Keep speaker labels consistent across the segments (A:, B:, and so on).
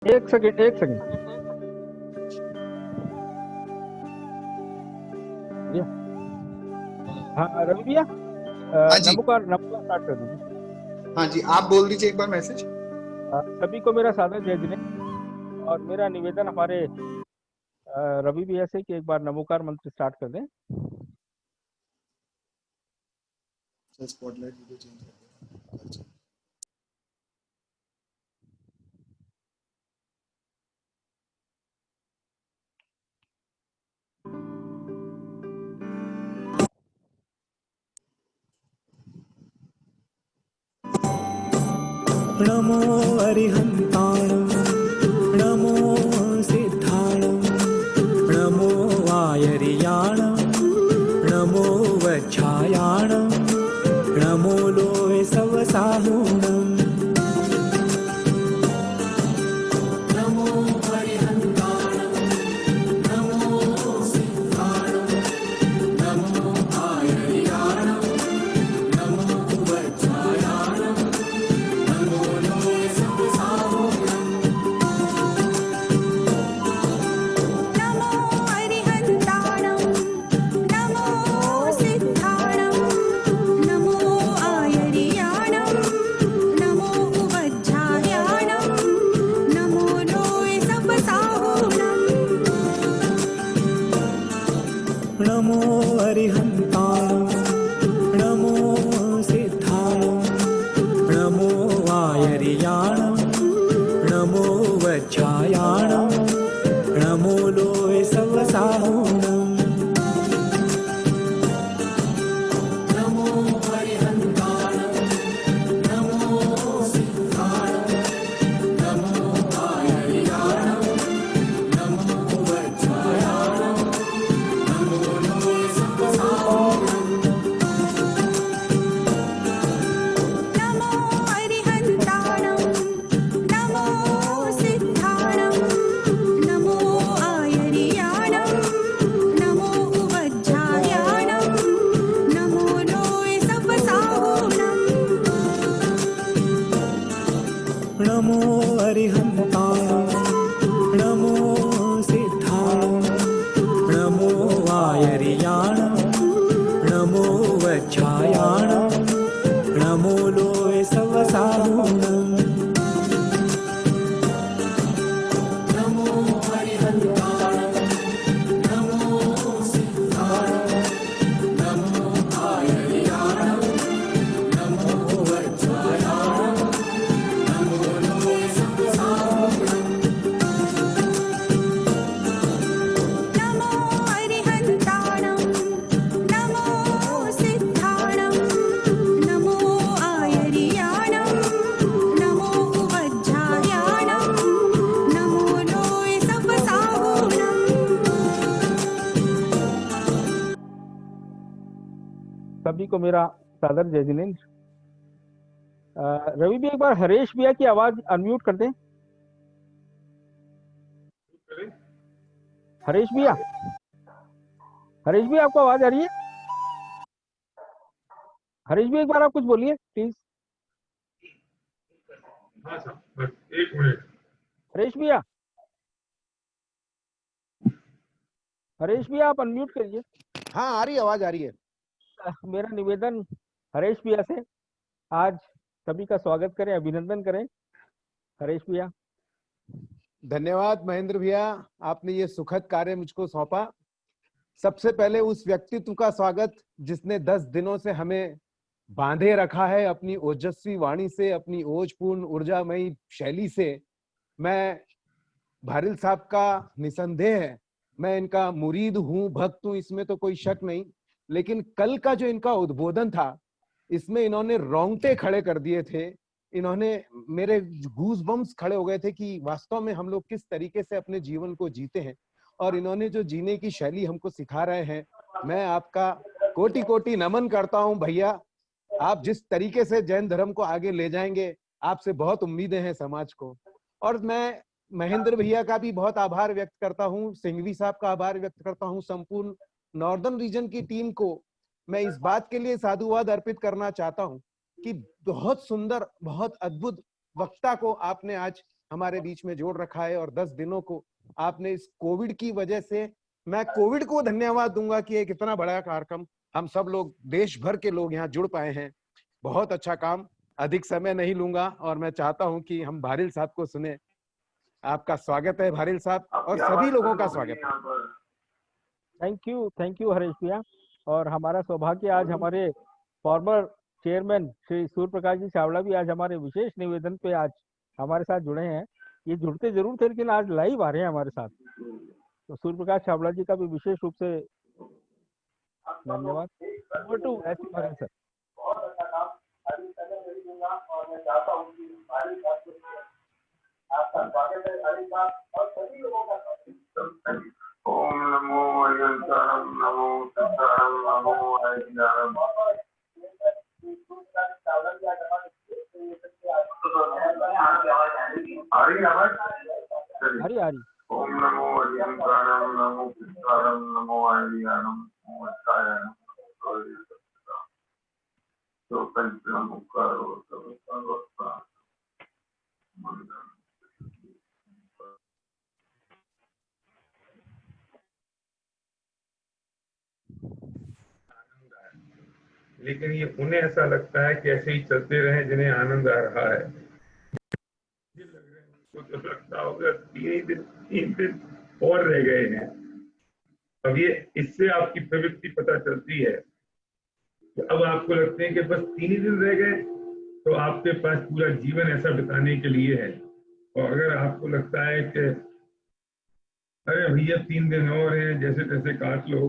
A: एक सेकंड, एक सेकंड भैया। हाँ रवि भैया,
B: हाँ जी।
A: नमोकार नमोकार स्टार्ट कर दीजिए।
B: हाँ जी, आप बोल दीजिए एक बार मैसेज।
A: सभी को मेरा सादर जय जिनेन्द्र, और मेरा निवेदन हमारे रवि भैया से कि एक बार नमोकार मंत्र स्टार्ट कर दें।
B: स्पॉटलाइट वीडियो चेंज कर दो।
C: नमो अरिहन्ताणं नमो सिद्धाणं नमो वायरियाणं नमो वच्छायाणं नमो लोय सवसाहुणं नमो अरिहन्ताणं नमो सिद्धाणं नमो वायरियाणं नमो वच्छायाणं नमो लोय सवसाहुणं
D: नमो अरिहन्ताणं नमो सिद्धाणं नमो आयर्याणं नमो वज्झायाणं नमो लोय सपसाहुणं
C: नमो अरिहन्ताणं नमो सिद्धाणं नमो वायरियाणं नमो वच्छायाणं नमो लोय सवसाहुणं नमो अरिहन्ताणं नमो सिद्धाणं नमो वायरियाणं नमो वच्छायाणं नमो लोय सवसाहुणं
D: नमो अरिहन्ताणं नमो सिद्धाणं नमो आयर्याणं नमो वज्झायाणं नमो लोय सपसाहुणं
C: नमो अरिहन्ताणं नमो सिद्धाणं नमो वायरियाणं नमो वच्छायाणं नमो लोय सवसाहुणं नमो अरिहन्ताणं नमो सिद्धाणं नमो वायरियाणं नमो वच्छायाणं नमो लोय सवसाहुणं
D: नमो अरिहन्ताणं नमो सिद्धाणं नमो आयर्याणं नमो वज्झायाणं नमो लोय सपसाहुणं
A: सभी को मेरा सादर जय जिनेन्द्र। रवि भैया एक बार हरेश भैया की आवाज अनम्यूट कर दें। हरेश भैया, हरेश भैया आपको आवाज आ रही है? हरीश भी एक बार आप कुछ बोलिए प्लीज।
E: हाँ सर, बस एक मिनट।
A: हरीश भैया, हरीश भैया आप अनम्यूट करिए।
F: हाँ आ रही है, आवाज आ रही है।
A: मेरा निवेदन हरीश भैया से, आज सभी का स्वागत करें, अभिनंदन करें। हरीश भैया।
F: धन्यवाद महेंद्र भैया, आपने ये सुखद कार्य मुझको सौंपा। सबसे पहले उस व्यक्तित्व का स्वागत जिसने 10 दिनों से हमें बांधे रखा है अपनी ओजस्वी वाणी से, अपनी ओजपूर्ण ऊर्जामयी शैली से। मैं भारिल साहब का निसंदेह है, मैं इनका मुरीद हूँ, भक्त हूँ, इसमें तो कोई शक नहीं। लेकिन कल का जो इनका उद्बोधन था, इसमें इन्होंने रोंगटे खड़े कर दिए थे। इन्होंने मेरे गूज बम्स खड़े हो गए थे कि वास्तव में हम लोग किस तरीके से अपने जीवन को जीते हैं, और इन्होंने जो जीने की शैली हमको सिखा रहे हैं, मैं आपका कोटि कोटि नमन करता हूं भैया। आप जिस तरीके से जैन धर्म को आगे ले जाएंगे, आपसे बहुत उम्मीदें हैं समाज को। और मैं महेंद्र भैया का भी बहुत आभार व्यक्त करता हूं, सिंघवी साहब का आभार व्यक्त करता हूं, संपूर्ण नॉर्दर्न रीजन की टीम को मैं इस बात के लिए साधुवाद अर्पित करना चाहता हूं कि बहुत सुंदर, बहुत अद्भुत वक्ता को आपने आज हमारे बीच में जोड़ रखा है, और 10 दिनों को आपने इस कोविड की वजह से, मैं कोविड को धन्यवाद दूंगा कि एक इतना बड़ा कार्यक्रम हम सब लोग, देश भर के लोग यहाँ जुड़ पाए हैं। बहुत अच्छा काम। अधिक समय नहीं लूंगा और मैं चाहता हूं कि हम भारिल साहब को सुने। आपका स्वागत है भारिल साहब, और सभी लोगों का स्वागत है।
A: थैंक यू हरीश भैया। और हमारा सौभाग्य, आज हमारे फॉर्मर चेयरमैन श्री सूर्य प्रकाश जी चावला भी आज हमारे विशेष निवेदन पे आज हमारे साथ जुड़े हैं। ये जुड़ते जरूर थे लेकिन आज लाइव आ रहे हैं हमारे साथ, तो सूर्य प्रकाश चावला जी का भी विशेष रूप से धन्यवाद। Over to H Bharil sir.
E: ओम नमो अयंतारम नमो सिद्धारम नमो आयज्ञानम। आ रही आवाज? ओम नमो अयंतारम नमो सिद्धारम नमो आयज्ञानम नमो अच्छायनम तो पंचम करो सब सर्वथा मंगलम। लेकिन ये उन्हें ऐसा लगता है कि ऐसे ही चलते रहे जिन्हें आनंद आ रहा है। लग रहे हैं उनको तो लगता होगा 3 दिन और रह गए हैं। अब ये इससे आपकी प्रवृत्ति पता चलती है कि अब आपको लगते हैं कि बस 3 ही दिन रह गए, तो आपके पास पूरा जीवन ऐसा बिताने के लिए है। और अगर आपको लगता है कि अरे भैया 3 दिन और हैं, जैसे तैसे काट लो,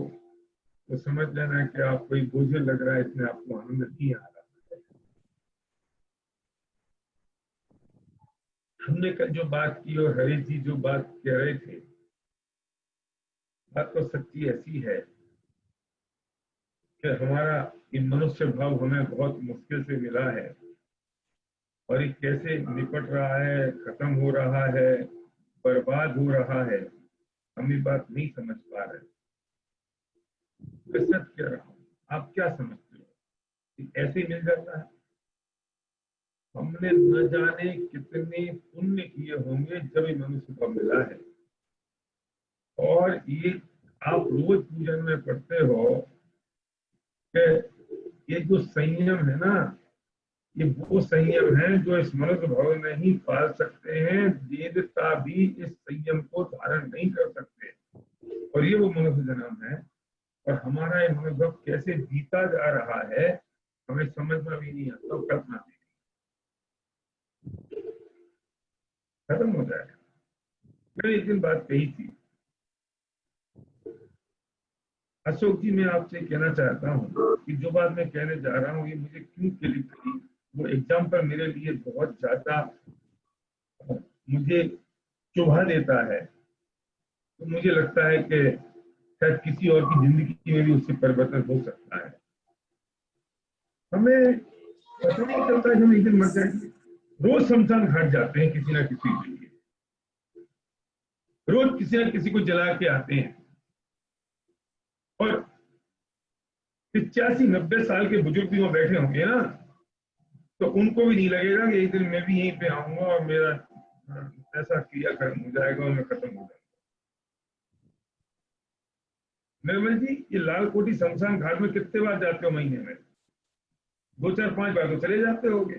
E: तो समझ लेना कि आप कोई बोझिल लग रहा है, इसमें आपको आनंद नहीं आ रहा है। हमने कल जो बात की और हरीश जी जो बात कह रहे थे, बात तो सच्ची ऐसी है कि हमारा ये मनुष्य भाव हमें बहुत मुश्किल से मिला है, और ये कैसे निपट रहा है, खत्म हो रहा है, बर्बाद हो रहा है, हम ये बात नहीं समझ पा रहे। मैं सच कह रहा हूं, आप क्या समझते हो? ऐसे ही मिल जाता है? हमने न जाने कितने पुण्य किए होंगे जब ये मनुष्य को मिला है। और ये आप रोज पूजन में पढ़ते हो कि ये जो संयम है ना, ये वो संयम है जो इस मनुष्य भाव में ही पाल सकते हैं। देवता भी इस संयम को धारण नहीं कर सकते, और ये वो मनुष्य जन्म है। और हमारा ये अनुभव कैसे बीता जा रहा है हमें समझ में भी नहीं आता, कल्पना भी खत्म हो जाएगा। मैंने एक दिन बात कही थी, अशोक जी, मैं आपसे कहना चाहता हूँ कि जो बात मैं कहने जा रहा हूँ ये मुझे क्यों क्लिक करी, वो एग्जाम्पल मेरे लिए बहुत ज्यादा मुझे चुभा देता है। तो मुझे लगता है कि शायद किसी और की जिंदगी में भी उससे परिवर्तन हो सकता है। हमें पता नहीं चलता है कि हम एक दिन मर जाएंगे। रोज शमशान घाट जाते हैं किसी ना किसी के लिए, रोज किसी ना किसी को जला के आते हैं, और 85-90 साल के बुजुर्ग भी वहां बैठे होंगे ना, तो उनको भी नहीं लगेगा कि एक दिन मैं भी यहीं पे आऊंगा और मेरा ऐसा क्रियाकर्म हो जाएगा और मैं खत्म हो जाऊंगा। निर्मल जी, ये लाल कोठी शमशान घाट में कितने बार जाते हो महीने में? 2, 4, 5 बार तो चले जाते होगे।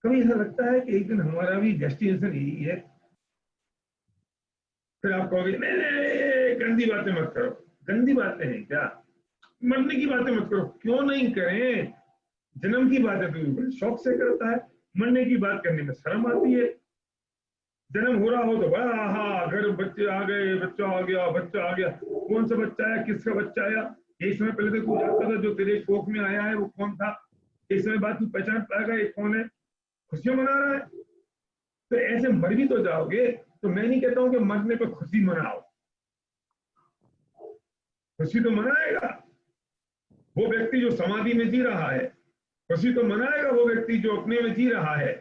E: कभी ऐसा लगता है कि एक दिन हमारा भी डेस्टिनेशन यही है? फिर आप कहोगे नहीं नहीं गंदी बातें मत करो। गंदी बातें हैं क्या? मरने की बातें मत करो। क्यों नहीं करें? जन्म की बातें तो बड़े शौक से करता है, मरने की बात करने में शर्म आती है। जन्म हो रहा हो तो बड़ा हाँ घर बच्चे आ गए, बच्चा आ गया। कौन सा बच्चा आया, किसका बच्चा आया? एक समय पहले तो तू जानता था जो तेरे कोख में आया है वो कौन था? एक समय बाद तू पहचान पाएगा ये कौन है। खुशियां मना रहा है, तो ऐसे मर भी तो जाओगे। तो मैं नहीं कहता हूं कि मरने पर खुशी मनाओ, खुशी तो मनाएगा वो व्यक्ति जो समाधि में जी रहा है, खुशी तो मनाएगा वो व्यक्ति जो अपने में जी रहा है।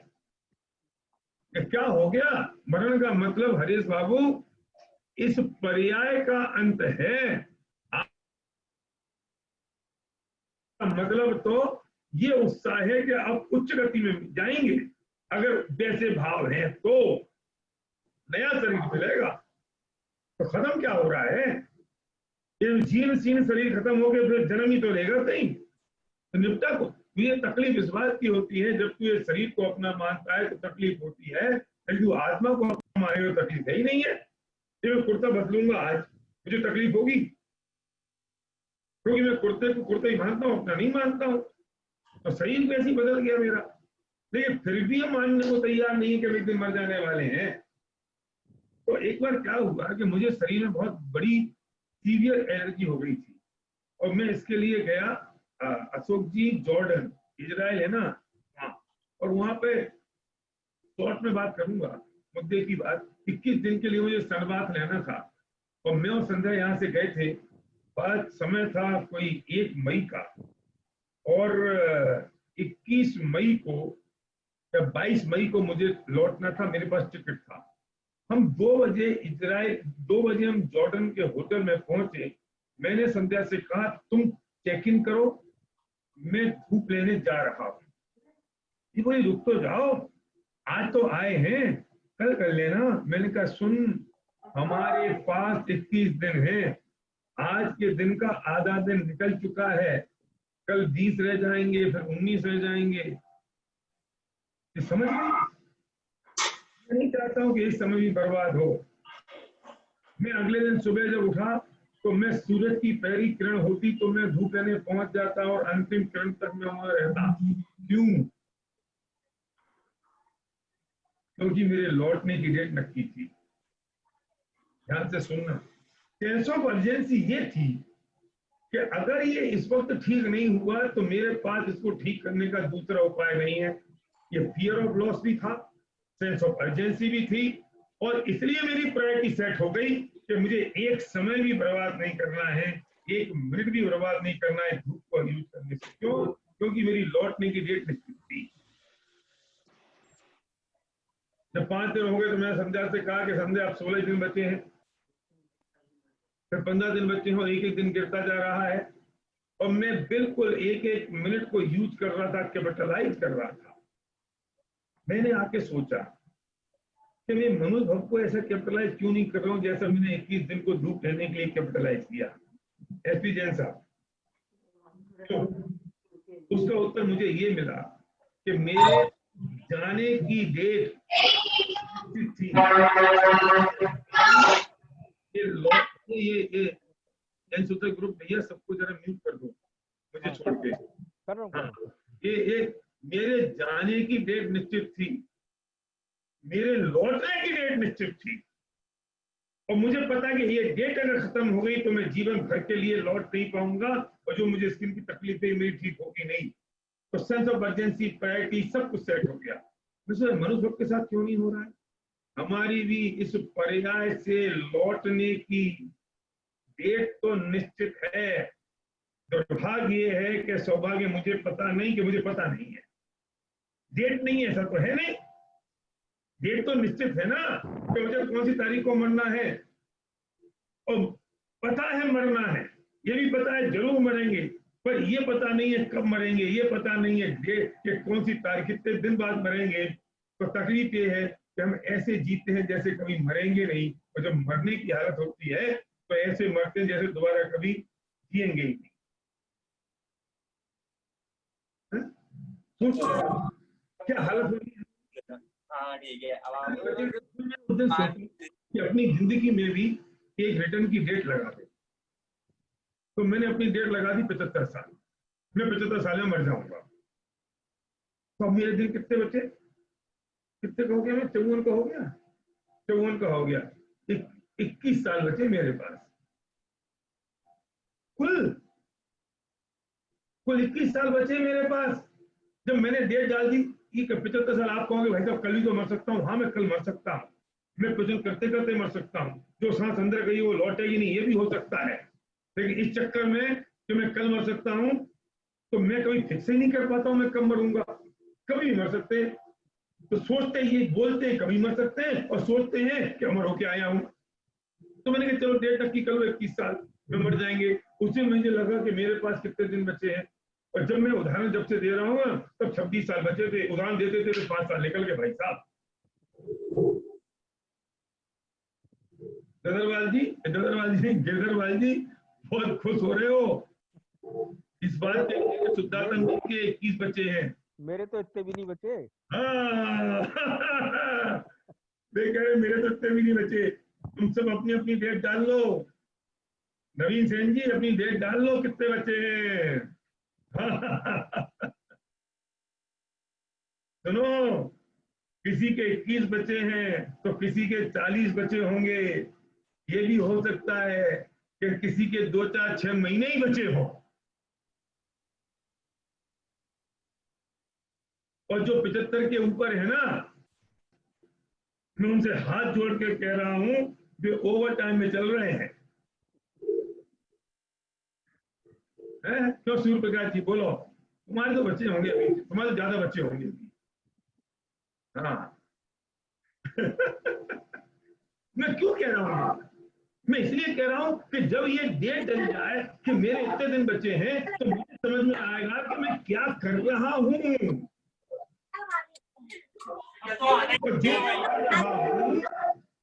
E: क्या हो गया? मरण का मतलब हरीश बाबू इस पर्याय का अंत है। मतलब तो ये उत्साह है कि अब उच्च गति में जाएंगे। अगर वैसे भाव हैं तो नया शरीर मिलेगा। तो खत्म क्या हो रहा है? ये जीर्ण शीर्ण शरीर खत्म हो गया, फिर जन्म ही तो लेगा कहीं, तो निपटा को। ये तकलीफ इस बात की होती है, जब तू ये शरीर को अपना मानता है तो तकलीफ होती है, लेकिन तू आत्मा को अपना मानेगा तो तकलीफ है ही नहीं है। ये मैं कुर्ता बदलूंगा आज, मुझे तकलीफ होगी क्योंकि मैं कुर्ते को कुर्ता ही मानता हूँ, अपना नहीं मानता हूँ। तो शरीर वैसे ही बदल गया मेरा, लेकिन फिर भी हम मानने को तैयार नहीं है कि एक दिन मर जाने वाले हैं। तो एक बार क्या हुआ कि मुझे शरीर में बहुत बड़ी सीवियर एलर्जी हो गई थी, और मैं इसके लिए गया अशोक जी, जॉर्डन, इजराइल है ना वहाँ, और वहां पे शॉर्ट में बात करूंगा मुद्दे की बात। 21 दिन के लिए मुझे सनबाथ लेना था, और मैं और संध्या यहाँ से गए थे। बात समय था कोई 1 मई का, और 21 मई को या 22 मई को मुझे लौटना था, मेरे पास टिकट था। हम 2 बजे इजराइल, 2 बजे हम जॉर्डन के होटल में पहुंचे। मैंने संध्या से कहा तुम चेक इन करो, मैं धूप लेने जा रहा हूं। ये बोली रुक तो जाओ, आज तो आए हैं, कल कर लेना। मैंने कहा सुन, हमारे पास 21 दिन है, आज के दिन का आधा दिन निकल चुका है, कल 20 रह जाएंगे, फिर 19 रह जाएंगे। ये समझ गई? मैं नहीं चाहता हूं कि इस समय भी बर्बाद हो। मैं अगले दिन सुबह जब उठा तो मैं सूरज की पहली किरण होती तो मैं धूप लेने पहुंच जाता और अंतिम किरण तक मैं वहां रहता। क्यों? क्योंकि मेरे लौटने की डेट नक्की थी। ध्यान से सुनना, सेंस ऑफ अर्जेंसी ये थी कि अगर ये इस वक्त ठीक नहीं हुआ तो मेरे पास इसको ठीक करने का दूसरा उपाय नहीं है। ये फियर ऑफ लॉस भी था, सेंस ऑफ अर्जेंसी भी थी, और इसलिए मेरी प्रायोरिटी सेट हो गई कि मुझे एक समय भी बर्बाद नहीं करना है, 1 मिनट भी बर्बाद नहीं करना है धूप को यूज करने से। क्यों? क्योंकि मेरी लौटने की डेट निश्चित थी। जब 5 दिन हो गए तो मैंने संध्या से कहा कि संध्या अब 16 दिन बचे हैं, फिर 15 दिन बचे हो, एक एक दिन गिरता जा रहा है, और मैं बिल्कुल एक एक मिनट को यूज कर रहा था, कैपिटलाइज कर रहा था। मैंने आके सोचा कि मैं मनोज भव को ऐसा कैपिटलाइज क्यों नहीं कर रहा हूं जैसा मैंने 21 दिन को धूप लेने के लिए कैपिटलाइज किया। एसपी जैन साहब, तो उसका उत्तर मुझे ये मिला कि मेरे जाने की डेट थी। ये जैन सूत्र ग्रुप भैया सबको जरा म्यूट कर दो, मुझे छोड़ के।
A: कर रहा हूं।
E: ये मेरे जाने की डेट निश्चित थी, मेरे लौटने की डेट निश्चित थी, और मुझे पता कि ये डेट अगर खत्म हो गई तो मैं जीवन भर के लिए लौट नहीं पाऊंगा, और जो मुझे स्किन की तकलीफें मेरी ठीक होगी नहीं। तो सेंस ऑफ अर्जेंसी, प्रायोरिटी सब कुछ सेट हो गया। मनोज भक्त के साथ क्यों नहीं हो रहा है? हमारी भी इस पर्याय से लौटने की डेट तो निश्चित है। दुर्भाग्य ये है कि सौभाग्य मुझे पता नहीं कि मुझे पता नहीं है, डेट नहीं है, ऐसा तो है नहीं। डेट तो निश्चित है ना कि मुझे कौन सी तारीख को मरना है, और पता है मरना है, ये भी पता है जरूर मरेंगे, पर ये पता नहीं है कब मरेंगे, ये पता नहीं है डेट कि कौन सी तारीख, कितने दिन बाद मरेंगे। तो तकलीफ ये है कि हम ऐसे जीते हैं जैसे कभी मरेंगे नहीं, और जब मरने की हालत होती है तो ऐसे मरते हैं जैसे दोबारा कभी जिएंगे ही नहीं। सोचो क्या हालत होगी।
G: ठीक है, अब आप
E: कि अपनी जिंदगी में भी एक रिटर्न की डेट लगा दे। तो मैंने अपनी डेट लगा दी 75 साल, मैं 75 साल में मर जाऊंगा। तो अब मेरे दिन कितने बचे? कितने का हो गया? मैं 54 का हो गया, 54 का हो गया। 21 साल बचे मेरे पास, कुल 21 साल बचे मेरे पास। जब मैंने डेट डाल दी कि 75 साल, आप कहोगे भाई साहब कल ही तो मर सकता हूँ। हाँ, मैं कल मर सकता हूँ, मैं प्रेजेंट करते करते मर सकता हूँ। जो सांस अंदर गई वो लौटेगी नहीं, ये भी हो सकता है। लेकिन इस चक्कर में कि मैं कल मर सकता हूँ, तो मैं कभी फिक्स ही नहीं कर पाता हूँ मैं कब मरूंगा। कभी मर सकते हैं, तो सोचते ही बोलते हैं कभी मर सकते हैं, और सोचते हैं कि अमर होके आया हूँ। तो मैंने कहा चलो डेट नक्की कर लो, 21 साल में मर जाएंगे। उसी मुझे लगा कि मेरे पास कितने दिन बचे हैं, और जब मैं उदाहरण जब से दे रहा हूँ ना, तब 26 साल बचे थे, उदाहरण देते थे तो 5 साल निकल गए भाई साहब। गिरधरवाल जी बहुत खुश हो रहे हो इस बात के शुद्धात्म के 21 बच्चे हैं।
A: मेरे तो इतने भी नहीं बचे।
E: हाँ देख रहे मेरे तो इतने भी नहीं बचे। तुम सब अपनी अपनी डेट डाल लो। नवीन सेन जी अपनी डेट डाल लो कितने बचे हैं। सुनो, किसी के 21 बचे हैं तो किसी के 40 बचे होंगे। ये भी हो सकता है कि किसी के 2, 4, 6 महीने ही बचे हो। और जो 75 के ऊपर है ना, मैं उनसे हाथ जोड़ के कह रहा हूं वे ओवर टाइम में चल रहे हैं। क्यों सूर्य प्रकाश जी बोलो, तुम्हारे तो बच्चे होंगे अभी, तुम्हारे ज्यादा बच्चे होंगे अभी। हाँ मैं क्यों कह रहा हूं, मैं इसलिए कह रहा हूं कि जब ये डेट डल जाए कि मेरे इतने दिन बचे हैं तो मुझे समझ में आएगा कि मैं क्या कर रहा हूं।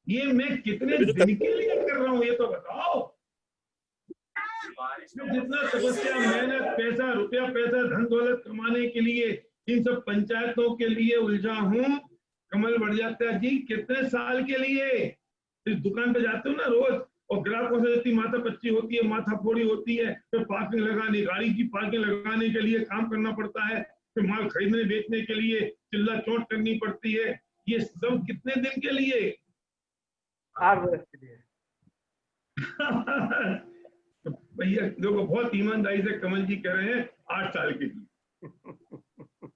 E: ये मैं कितने दिन के लिए कर रहा हूं ये तो बताओ। जितना तपस्या, मेहनत, पैसा, रुपया, पैसा, धन दौलत कमाने के लिए इन सब पंचायतों के लिए उलझा हूं। कमल बढ़िया जी कितने साल के लिए इस दुकान पे जाते हो ना रोज, और ग्राहकों से इतनी माथा पच्ची होती है, माथा फोड़ी होती है, फिर पार्किंग लगाने, गाड़ी की पार्किंग लगाने के लिए काम करना पड़ता है, फिर माल खरीदने बेचने के लिए चिल्ला चोट करनी पड़ती है। ये सब कितने दिन के लिए?
A: 8 वर्ष के लिए।
E: तो भैया देखो बहुत ईमानदारी से कमल जी कह रहे हैं 8 साल के लिए।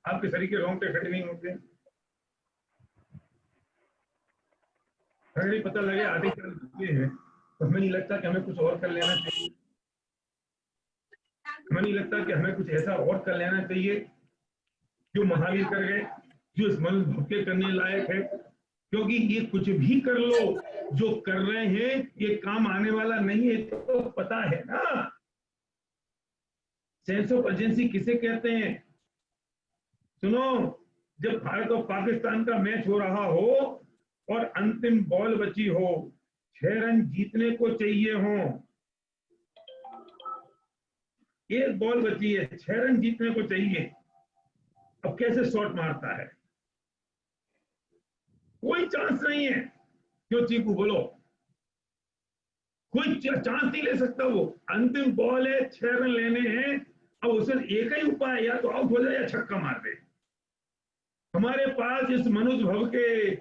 E: आपके शरीर के रोंगटे खड़े नहीं होते। अगर पता लगे आधे साल बचे हैं तो हमें नहीं लगता कि हमें कुछ और कर लेना चाहिए। हमें नहीं लगता कि हमें कुछ ऐसा और कर लेना चाहिए जो महावीर कर गए, जो इस मनुष्य भव के करने लायक है। क्योंकि ये कुछ भी कर लो, जो कर रहे हैं ये काम आने वाला नहीं है, तो पता है ना। सेंस ऑफ अर्जेंसी किसे कहते हैं? सुनो, जब भारत और पाकिस्तान का मैच हो रहा हो और अंतिम बॉल बची हो, 6 रन जीतने को चाहिए हो, एक बॉल बची है, 6 रन जीतने को चाहिए। अब कैसे शॉट मारता है? कोई चांस नहीं है। क्यों चीकू बोलो? कोई चांस नहीं ले सकता वो। अंतिम बॉल है, 6 रन लेने हैं। अब उसे एक ही उपाय, या तो आउट हो जाए या छक्का मार दे। हमारे पास इस मनुष्य भव के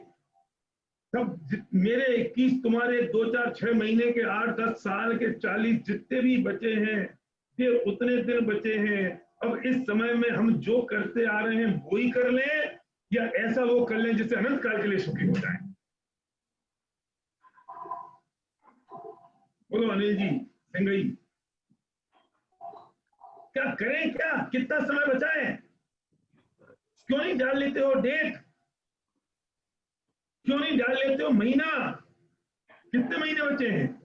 E: सब मेरे 21, तुम्हारे 2, 4, 6 महीने के, 8, 10 साल के, 40 जितने भी बचे हैं, फिर उतने दिन बचे हैं। अब इस समय में हम जो करते आ रहे हैं वो ही कर लें, या ऐसा वो कर लें जिससे अनंत काल के लिए सुखी हो जाए। बोलो अनिल जी, सिंगई, क्या करें? क्या कितना समय बचा है? क्यों नहीं डाल लेते हो डेट? क्यों नहीं डाल लेते हो महीना? कितने महीने बचे हैं?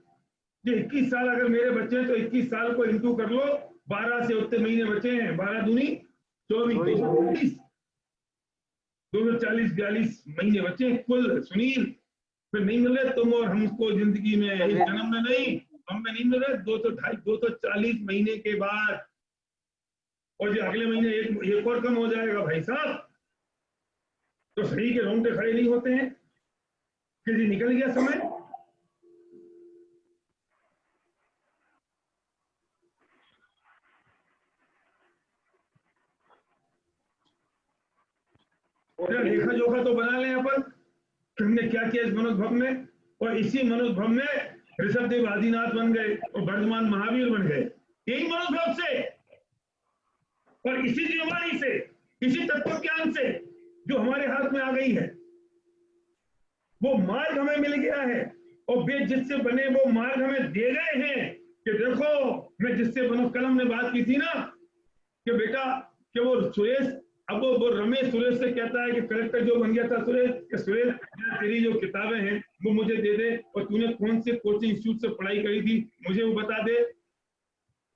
E: जो 21 साल अगर मेरे बच्चे हैं तो 21 साल को इंटू कर लो, 12 से उतने महीने बचे हैं। 12 दूनी 24, 240, 42 महीने बचे कुल। सुनील, फिर नहीं मिल रहे तुम और हमको जिंदगी में, इस जन्म में नहीं, हम में नहीं मिल रहे। 240 महीने के बाद, और जो अगले महीने एक और कम हो जाएगा भाई साहब, तो शरीर के रोंगटे खड़े नहीं होते हैं कि जी निकल गया समय। लेखा जोखा तो बना लें अपन कि हमने क्या किया इस मनुष्य भव में। और इसी मनुष्य भव में ऋषभदेव आदिनाथ बन गए और वर्धमान महावीर बन गए, यही मनुष्य भव से और इसी जीववाणी से, इसी तत्व ज्ञान से जो हमारे हाथ में आ गई है। वो मार्ग हमें मिल गया है और वे जिससे बने वो मार्ग हमें दे गए हैं कि देखो, मैं जिससे बनो, कलम ने बात की थी ना कि बेटा, कि वो सुरेश, अब वो रमेश सुरेश से कहता है कि कलेक्टर जो बन गया था सुरेश, कि सुरेश तेरी जो किताबें हैं वो मुझे दे दे, और तूने कौन से कोचिंग इंस्टीट्यूट से पढ़ाई करी थी मुझे वो बता दे।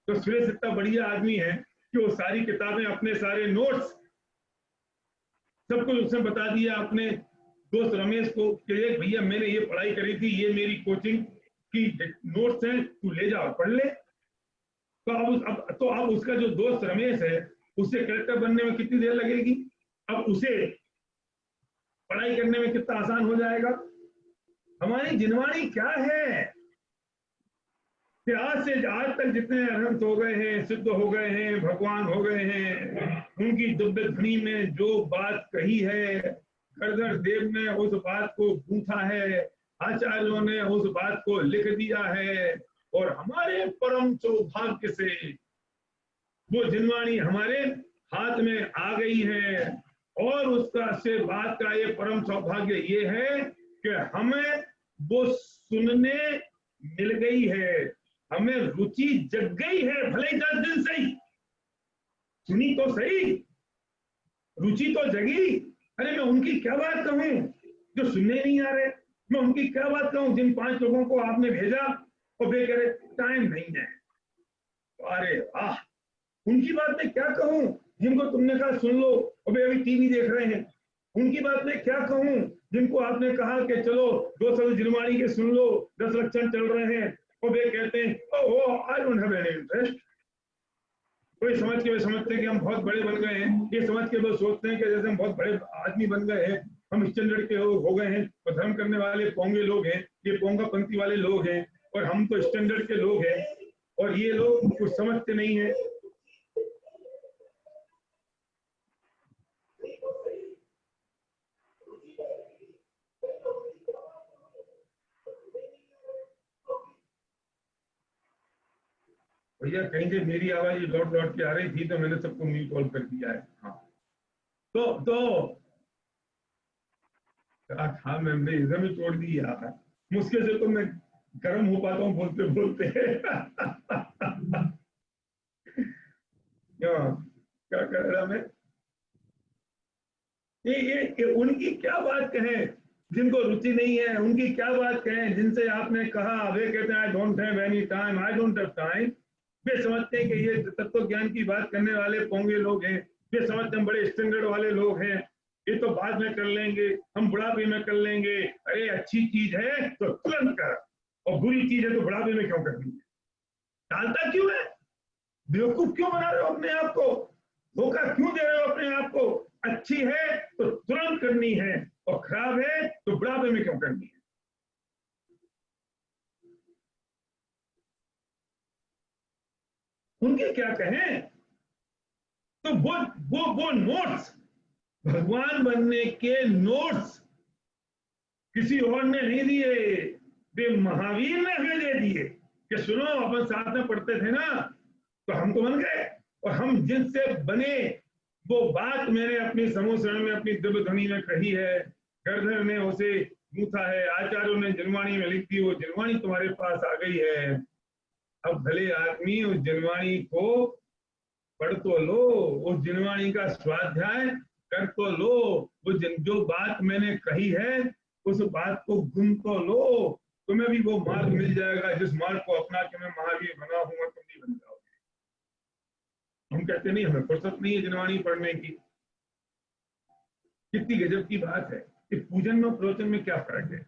E: तो सुरेश इतना बढ़िया आदमी है कि वो सारी किताबें, अपने सारे नोट्स सब कुछ उसने बता दिया अपने दोस्त रमेश को कि एक भैया मैंने ये पढ़ाई करी थी, ये मेरी कोचिंग की नोट्स हैं, तू ले जा और पढ़ ले। तो अब उसका जो दोस्त रमेश है उससे कलेक्टर बनने में कितनी देर लगेगी, अब उसे पढ़ाई करने में कितना आसान हो जाएगा। हमारी जिनवाणी क्या है कि आज से आज तक जितने अनंत हो गए हैं, सिद्ध हो गए हैं, भगवान हो गए हैं, उनकी दिव्य ध्वनि में जो बात कही है, गणधर देव ने उस बात को गूंथा है, आचार्यों ने उस बात को लिख दिया है, और हमारे परम सौभाग्य से वो जिनवाणी हमारे हाथ में आ गई है। और उसका से बात का ये परम सौभाग्य ये है कि हमें वो सुनने मिल गई है, हमें रुचि जग गई है, भले ही 10 दिन से ही सुनी तो सही, रुचि तो जगी। अरे मैं उनकी क्या बात कहूं जो सुनने नहीं आ रहे, मैं उनकी क्या बात कहूं जिन 5 लोगों को आपने भेजा और वे कह रहे टाइम नहीं है। अरे वाह, उनकी बात में क्या कहूं जिनको तुमने कहा सुन लो और वे अभी टीवी देख रहे हैं। उनकी बात में क्या कहूं जिनको आपने कहा कि चलो 2 शब्द जिनवाणी के सुन लो, 10 लक्षण चल रहे हैं, और वे कहते हैं oh I don't have any interest. कोई समझ के वे समझते हैं कि हम बहुत बड़े बन गए हैं, ये समझ के वो सोचते हैं कि जैसे हम बहुत बड़े आदमी बन गए हैं, हम स्टैंडर्ड के हो गए हैं, और धर्म करने वाले पोंगे लोग हैं, ये पोंगा पंक्ति वाले लोग हैं, और हम तो स्टैंडर्ड के लोग हैं, और ये लोग कुछ समझते नहीं है। भैया कहीं से मेरी आवाज लौट लौट के आ रही थी तो मैंने सबको म्यूट ऑल कर दिया है। हाँ तो हाँ मैंने इधर में छोड़ दी यार, मुश्किल से तो मैं गर्म हो पाता हूँ बोलते बोलते। क्या कह रहा मैं, ये उनकी क्या बात कहें जिनको रुचि नहीं है, उनकी क्या बात कहें जिनसे आपने कहा वे कहते हैं I don't have any time, I don't have time. वे समझते हैं कि ये तत्व ज्ञान की बात करने वाले पोंगे लोग हैं, वे समझते हैं बड़े स्टैंडर्ड वाले लोग हैं, ये तो बाद में कर लेंगे, हम बुढ़ापे में कर लेंगे। अरे अच्छी चीज है तो तुरंत कर, और बुरी चीज है तो बुढ़ापे में क्यों करनी है, टालता क्यों है, बेवकूफ क्यों बना रहे हो अपने आप को, धोखा क्यों दे रहे हो अपने आप को। अच्छी है तो तुरंत करनी है, और खराब है तो बुढ़ापे में क्यों करनी है। उनके क्या कहें। तो वो नोट्स, भगवान बनने के नोट्स किसी और ने नहीं दिए, वे महावीर ने हमें दे दिए कि सुनो अपन साथ में पढ़ते थे ना, तो हम तो बन गए, और हम जिनसे बने वो बात मैंने अपनी समूह में अपनी दिव्य ध्वनि में कही है, गणधर ने उसे गूंथा है, आचार्यों ने जिनवाणी में लिख दी, वो जिनवाणी तुम्हारे पास आ गई है। अब भले आदमी उस जिनवाणी को पढ़ तो लो, उस जिनवाणी का स्वाध्याय कर तो लो, वो जो बात मैंने कही है उस बात को गुन तो लो, तुम्हें भी वो मार्ग मिल जाएगा जिस मार्ग को अपना के मैं महावीर बना हूं, तुम नहीं बन जाओगे। हम कहते नहीं हमें फुर्सत नहीं है जिनवाणी पढ़ने की। कितनी गजब की बात है कि पूजन में प्रवचन में क्या फर्क है।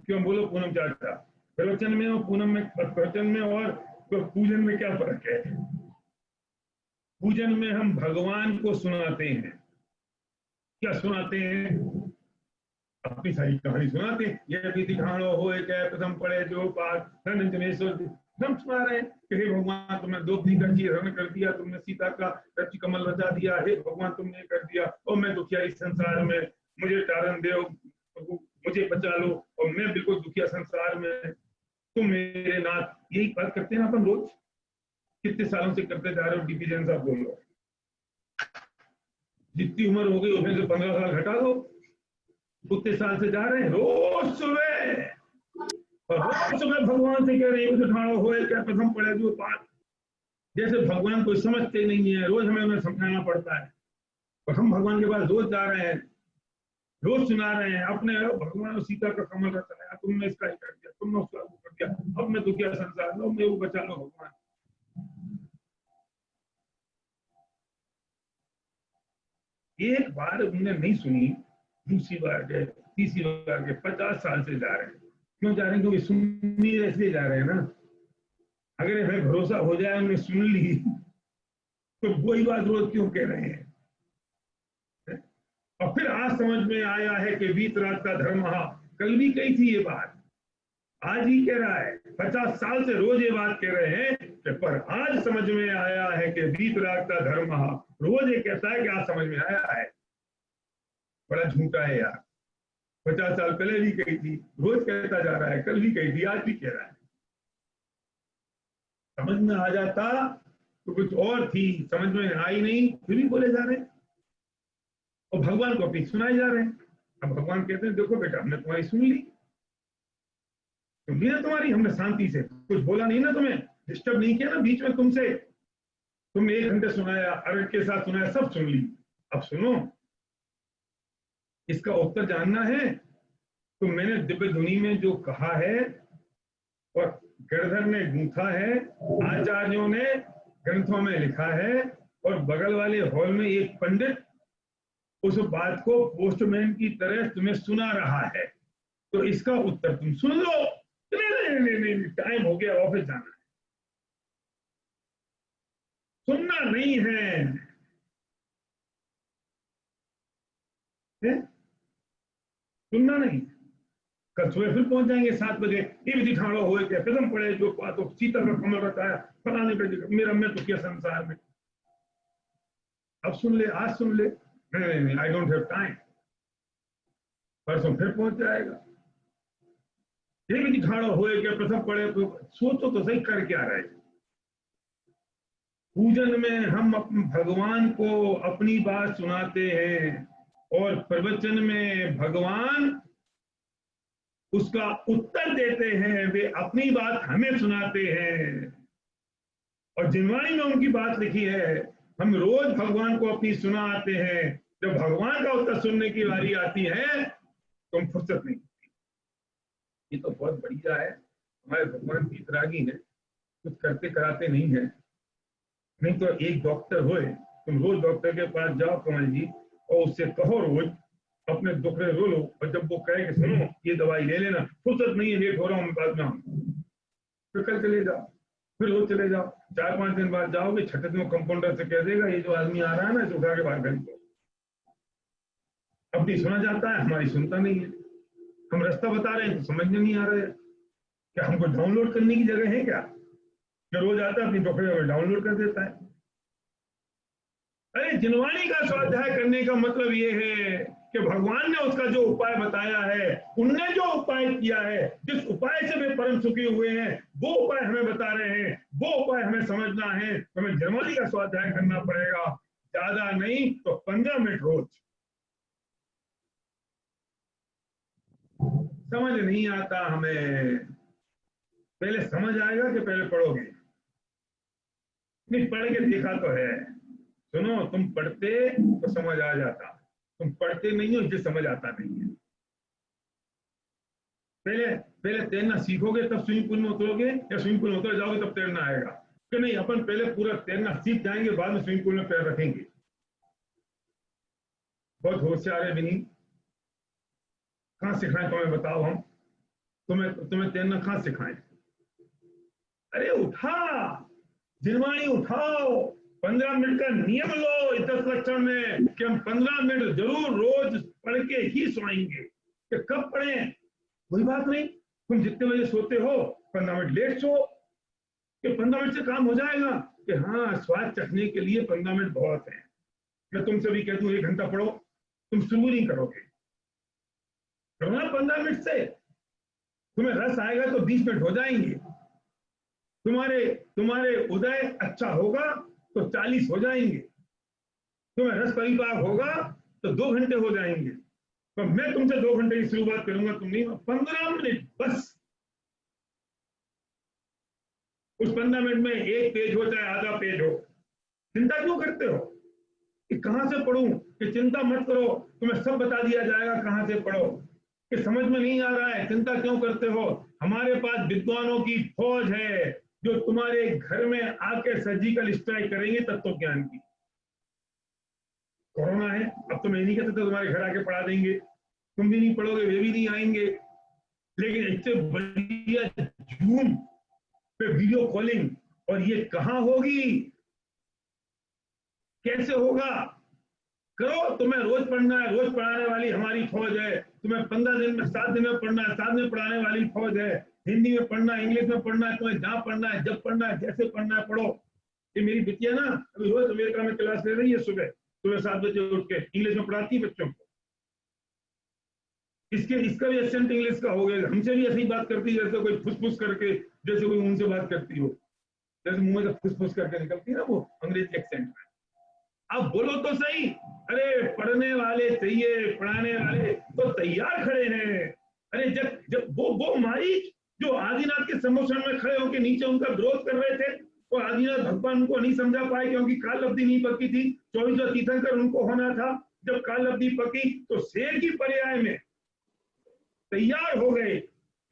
E: क्यों बोलो पूनम चाचा, प्रवचन में और पूनम में, प्रवचन में और पूजन में क्या फर्क है। पूजन में हम भगवान को सुनाते हैं, क्या सुनाते हैं, अपनी सारी कहानी सुनाते हैं। ये भी दिखानो हो एक प्रथम पढ़े जो पाठ हम सुना रहे हैं कि हे भगवान तुमने द्रौपदी का हरण कर दिया, तुमने सीता का रचि कमल रचा दिया, हे भगवान तुमने कर दिया, और मैं दुखिया इस संसार में, मुझे तारण दो, मुझे बचा लो, और मैं बिल्कुल दुखिया संसार में, तुम मेरे नाथ। यही बात करते हैं अपन रोज, कितने सालों से करते जा रहे हो। डिविजन साहब बोलो, जितनी उम्र हो गई उसमें से 15 साल घटा दो, उतने साल से जा रहे हैं रोज सुबह, और रोज सुबह भगवान से कह रहे हैं उठाओ हो क्या प्रथम पढ़े जो पाठ। जैसे भगवान को समझते नहीं है, रोज हमें उन्हें समझाना पड़ता है, और हम भगवान के पास रोज जा रहे हैं, रोज सुना रहे हैं अपने भगवान सीता का कमल रचा है, तुमने इसका ही कर दिया, तुमने उसका कर दिया, अब मैं दुखिया संसार लो, मैं वो बचा लो भगवान। एक बार उन्होंने नहीं सुनी, दूसरी बार गए, तीसरी बार गए, 50 साल से जा रहे हैं। क्यों जा रहे हैं? क्योंकि सुन नहीं रहे, इसलिए जा रहे हैं ना। अगर हमें भरोसा हो जाए उन्होंने सुन ली तो वही बात रोज क्यों कह रहे हैं? और फिर आज समझ में आया है कि वीत रात का धर्म, कल भी कही थी ये बात, आज ही कह रहा है। 50 साल से रोज ये बात कह रहे हैं कि पर आज समझ में आया है कि वीत रात का धर्म, रोज ये कहता है कि आज समझ में आया है। बड़ा झूठा है यार। 50 साल पहले भी कही थी, रोज कहता जा रहा है, कल भी कही थी, आज भी कह रहा है। समझ में आ जाता तो कुछ और थी, समझ में आई नहीं, फिर भी बोले जा रहे हैं और भगवान को अपनी सुनाए जा रहे हैं। अब भगवान कहते हैं देखो बेटा, हमने तुम्हारी सुन ली, सुन ली ना तुम्हारी, हमने शांति से, कुछ बोला नहीं ना, तुम्हें डिस्टर्ब नहीं किया ना बीच में तुमसे, तुमने 1 घंटे सुनाया, अर्घ के साथ सुनाया, सब सुन ली। अब सुनो, इसका उत्तर जानना है तो मैंने दिव्य ध्वनि में जो कहा है और गिरधर ने गूंथा है, आचार्यों ने ग्रंथों में लिखा है, और बगल वाले हॉल में एक पंडित उस बात को पोस्टमैन की तरह तुम्हें सुना रहा है, तो इसका उत्तर तुम सुन लो। नहीं, टाइम हो गया, ऑफिस जाना है। सुनना नहीं है, सुनना नहीं। कल सुबह फिर पहुंच जाएंगे 7 बजे, ये विधि ठाड़ो हुए के कदम पड़े जो तो सीता का कमल बताया फलाने पे, मेरा मैं तो क्या संसार में। अब सुन ले, आज सुन ले। नहीं, आई डोंट हैव टाइम, परसों फिर पहुंच जाएगा। ये विधि ठाड़ो हुए के प्रथम पड़े, सोचो तो सही कर क्या रहे। पूजन में हम भगवान को अपनी बात सुनाते हैं और प्रवचन में भगवान उसका उत्तर देते हैं, वे अपनी बात हमें सुनाते हैं। और जिनवाणी में उनकी बात लिखी है, हम रोज भगवान को अपनी सुनाते हैं। जब भगवान का उत्तर सुनने की बारी आती है तो हम फुर्सत नहीं होती। ये तो बहुत बढ़िया है, हमारे भगवान की इतरागी है, कुछ करते कराते नहीं है। नहीं तो एक डॉक्टर होए, तुम रोज डॉक्टर के पास जाओ कमल जी, और उससे कहो रोज अपने दुखड़े रो लो, और जब वो कहे कि सुनो ये दवाई ले लेना, फुर्सत नहीं है, लेट हो रहा हूँ बाद में, फिर कल चले जाओ, फिर रोज चले जाओ। 4-5 दिन बाद जाओगे, छठे दिन कंपाउंडर से कह देगा ये जो आदमी आ रहा है ना, इसे उठा के बाहर कर दो। अपनी सुना जाता है, हमारी सुनता नहीं है। हम रास्ता बता रहे हैं तो समझ में नहीं आ रहा है। क्या हमको डाउनलोड करने की जगह है क्या? जो रोज आता है अपनी डॉक्टर में डाउनलोड कर देता है। अरे जिनवाणी का स्वाध्याय करने का मतलब ये है कि भगवान ने उसका जो उपाय बताया है, उनने जो उपाय किया है, जिस उपाय से वे परम सुखी हुए हैं, वो उपाय हमें बता रहे हैं, वो उपाय हमें समझना है। तो हमें जिनवाणी का स्वाध्याय करना पड़ेगा, ज्यादा नहीं तो 15 मिनट रोज। समझ नहीं आता हमें, पहले समझ आएगा कि पहले पढ़ोगे? नहीं, पढ़ के देखा तो है। सुनो, तुम पढ़ते तो समझ आ जाता, तुम पढ़ते नहीं हो इसलिए समझ आता नहीं है। पहले तैरना सीखोगे तब स्विमिंग पूल में उतरोगे, या स्विमिंग पूल में उतर जाओगे तब तैरना आएगा? कि नहीं, अपन पहले पूरा तैरना सीख जाएंगे, बाद में स्विमिंग पूल में पैर रखेंगे। बहुत होशियार है विनी, कहाँ सिखाएं तुम्हें बताओ? हम तुम्हें तैरना कहाँ सिखाएं? अरे उठा, जिनवाणी उठाओ, 15 मिनट का नियम लो इस 10 लक्षण में कि हम 15 मिनट जरूर रोज पढ़ के ही सोएंगे। कि कब पढ़ें कोई बात नहीं, तुम जितने बजे सोते हो 15 मिनट लेट सो, कि 15 मिनट से काम हो जाएगा। कि हाँ, स्वाद चखने के लिए 15 मिनट बहुत है। मैं तुमसे भी कहता हूँ 1 घंटा पढ़ो, तुम शुरू नहीं करोगे, करो ना 15 मिनट से, तुम्हें रस आएगा तो 20 मिनट हो जाएंगे। तुम्हारे उदय अच्छा होगा तो 40 हो जाएंगे, तुम्हें रस परिपाक होगा तो 2 घंटे हो जाएंगे। तो मैं तुमसे 2 घंटे की शुरुआत करूंगा, तुम नहीं, 15 मिनट बस। उस 15 मिनट में 1 पेज हो चाहे आधा पेज हो, चिंता क्यों करते हो कि कहां से पढ़ूं? कि चिंता मत करो, तुम्हें सब बता दिया जाएगा कहां से पढ़ो। कि समझ में नहीं आ रहा है, चिंता क्यों करते हो? हमारे पास विद्वानों की फौज है, जो तुम्हारे घर में आके सर्जिकल स्ट्राइक करेंगे तत्व ज्ञान की। कोरोना है, अब तो मैं नहीं कहता तो तुम्हारे घर आके पढ़ा देंगे, तुम भी नहीं पढ़ोगे, वे भी नहीं आएंगे, लेकिन इससे बढ़िया जूम पे वीडियो कॉलिंग, और ये कहां होगी, कैसे होगा, करो। तुम्हें रोज पढ़ना है, रोज पढ़ाने वाली हमारी फौज है। तुम्हें 15 दिन में 7 दिन में पढ़ना है, 7 दिन पढ़ाने वाली फौज है। हिंदी में पढ़ना है, इंग्लिश में पढ़ना है, तुम्हें जहां पढ़ना है, जब पढ़ना है, जैसे पढ़ना है, पढ़ो। ये मेरी बिटिया ना अभी रोज अमेरिका में क्लास ले रही है, सुबह 7 बजे उठ के इंग्लिश में पढ़ाती है बच्चों को। इसका भी एक्सेंट इंग्लिश का हो गया, हमसे भी ऐसी बात करती है जैसे कोई फुसफुस करके, जैसे कोई उनसे बात करती हो, जैसे मुंह में से फुसफुस करके निकलती है ना वो अंग्रेजी एक्सेंट में। अब बोलो तो सही, अरे पढ़ने वाले चाहिए, पढ़ाने वाले तो तैयार खड़े हैं। अरे जब वो मारी जो आदिनाथ के सम्मोहन में खड़े होकर नीचे उनका विरोध कर रहे थे, तो आदिनाथ भगवान उनको नहीं समझा पाए क्योंकि काल अवधि नहीं पकी थी। 24वां तीर्थंकर उनको होना था। जब काल अवधि पकी तो शेर की पर्याय में तैयार हो गए,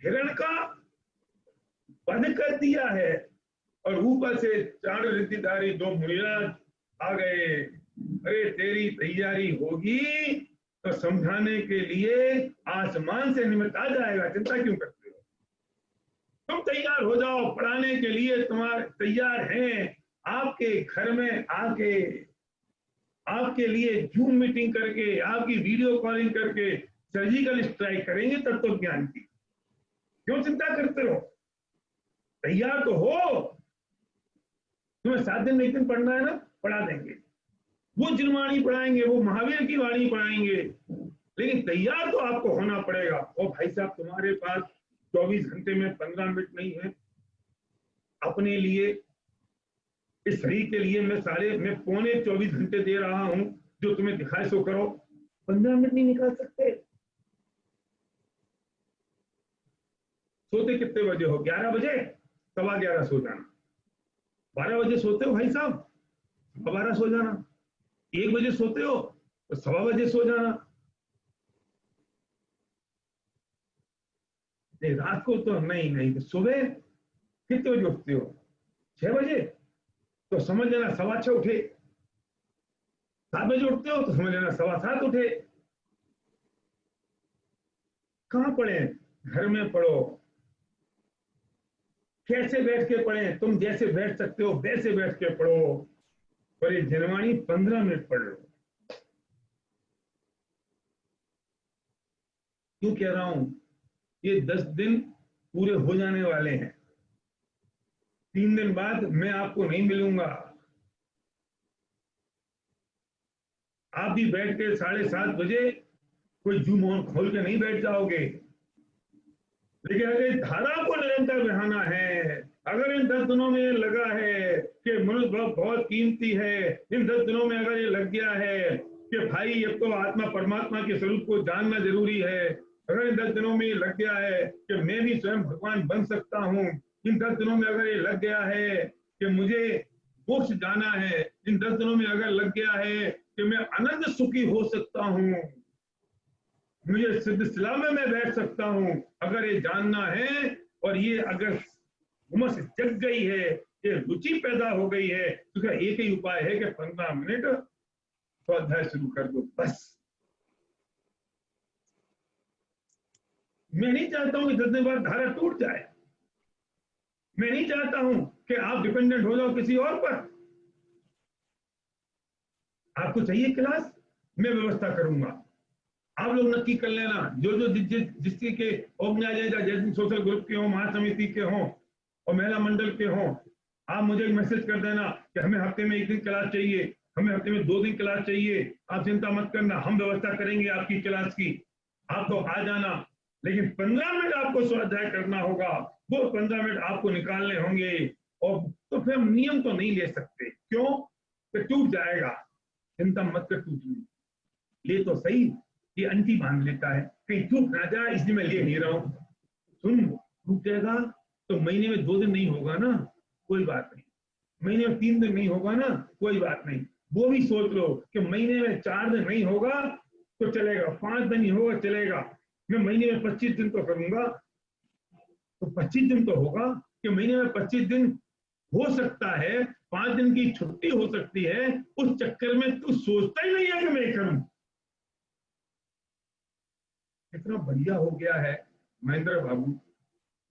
E: हिरण का वध कर दिया है, और ऊपर से 4 रिद्धिधारी 2 मुनिराज आ गए। अरे तेरी तैयारी होगी तो समझाने के लिए आसमान से निमित्त आ जाएगा, चिंता क्यों करते हो? तुम तैयार हो जाओ, पढ़ाने के लिए तुम्हारे तैयार हैं। आपके घर में आके आपके लिए जूम मीटिंग करके, आपकी वीडियो कॉलिंग करके सर्जिकल स्ट्राइक करेंगे तत्व ज्ञान की। क्यों चिंता करते हो? तैयार तो हो। तुम्हें 7 दिन में 1 दिन पढ़ना है ना, पढ़ा देंगे। वो जिन वाणी पढ़ाएंगे, वो महावीर की वाणी पढ़ाएंगे, लेकिन तैयार तो आपको होना पड़ेगा। और भाई साहब, तुम्हारे पास 24 घंटे में 15 मिनट नहीं है अपने लिए, इस शरीर के लिए। मैं पौने 24 घंटे दे रहा हूं, जो तुम्हें दिखाए सो करो। 15 मिनट नहीं निकाल सकते? सोते कितने बजे हो? 11 बजे, 11:15 सो जाना। 12 बजे सोते हो भाई साहब, 12 सो जाना। 1 बजे सोते हो तो 1:15 बजे सो जाना। रात को तो नहीं। सुबह कितने बजे उठते हो? 6 बजे, तो समझ लेना 6:15 उठे। 7 बजे उठते हो तो समझ लेना 7:15 उठे। कहां पढ़े? घर में पढ़ो। कैसे बैठ के पढ़ें? तुम जैसे बैठ सकते हो वैसे बैठ के पढ़ो। पर ये जनवाणी 15 मिनट पढ़ लो। क्यों कह रहा हूं? ये 10 दिन पूरे हो जाने वाले हैं। 3 दिन बाद मैं आपको नहीं मिलूंगा। आप भी बैठ के 7:30 बजे कोई जूम ऑन खोल के नहीं बैठ जाओगे। लेकिन अगर धारा को निरंतर बहाना है, अगर इन 10 दिनों में लगा है कि मनुष्य बहुत कीमती है, इन 10 दिनों में अगर ये लग गया है कि भाई अब तो आत्मा परमात्मा के स्वरूप को जानना जरूरी है, अगर इन 10 दिनों में ये लग गया है कि मैं भी स्वयं भगवान बन सकता हूँ, इन 10 दिनों में अगर ये लग गया है कि मुझे मोक्ष जाना है, इन 10 दिनों में अगर लग गया है कि मैं अनंत सुखी हो सकता हूँ, मुझे सिद्ध शिला में मैं बैठ सकता हूं, अगर ये जानना है, और ये अगर उमस जग गई है, ये रुचि पैदा हो गई है, तो उसका एक ही उपाय है कि 15 मिनट स्वाध्याय शुरू कर दो, बस। मैं नहीं चाहता हूं कि 10 दिन बाद धारा टूट जाए। मैं नहीं चाहता हूं कि आप डिपेंडेंट हो जाओ किसी और पर। आपको चाहिए क्लास, मैं व्यवस्था करूंगा। आप लोग नक्की कर लेना, जो जिसके के ऑर्गेनाइजर, जैसे सोशल ग्रुप के हों, महासमिति के हों और महिला मंडल के हों, आप मुझे एक मैसेज कर देना कि हमें हफ्ते में 1 दिन क्लास चाहिए, हमें हफ्ते में 2 दिन क्लास चाहिए। आप चिंता मत करना, हम व्यवस्था करेंगे आपकी क्लास की। आप तो आ जाना, लेकिन 15 मिनट आपको स्वाध्याय करना होगा। वो 15 मिनट आपको निकालने होंगे। और तो फिर हम नियम तो नहीं ले सकते, क्यों? तो टूट जाएगा। चिंता मत कर, टूटने ले तो सही। ये अंटी बांध लेता है, कहीं टूट ना जाए, इसलिए मैं ले नहीं रहा हूं। सुन, टूटेगा तो महीने में 2 दिन नहीं होगा ना, कोई बात नहीं। महीने में 3 दिन नहीं होगा ना, कोई बात नहीं। वो भी सोच लो कि महीने में 4 दिन नहीं होगा तो चलेगा, 5 दिन नहीं होगा चलेगा, मैं महीने में 25 दिन तो करूंगा। तो 25 दिन तो होगा कि महीने में 25 दिन हो सकता है 5 दिन की छुट्टी हो सकती है, उस चक्कर में तू सोचता ही नहीं है कि मैं करूं। कितना बढ़िया हो गया है महेंद्र बाबू,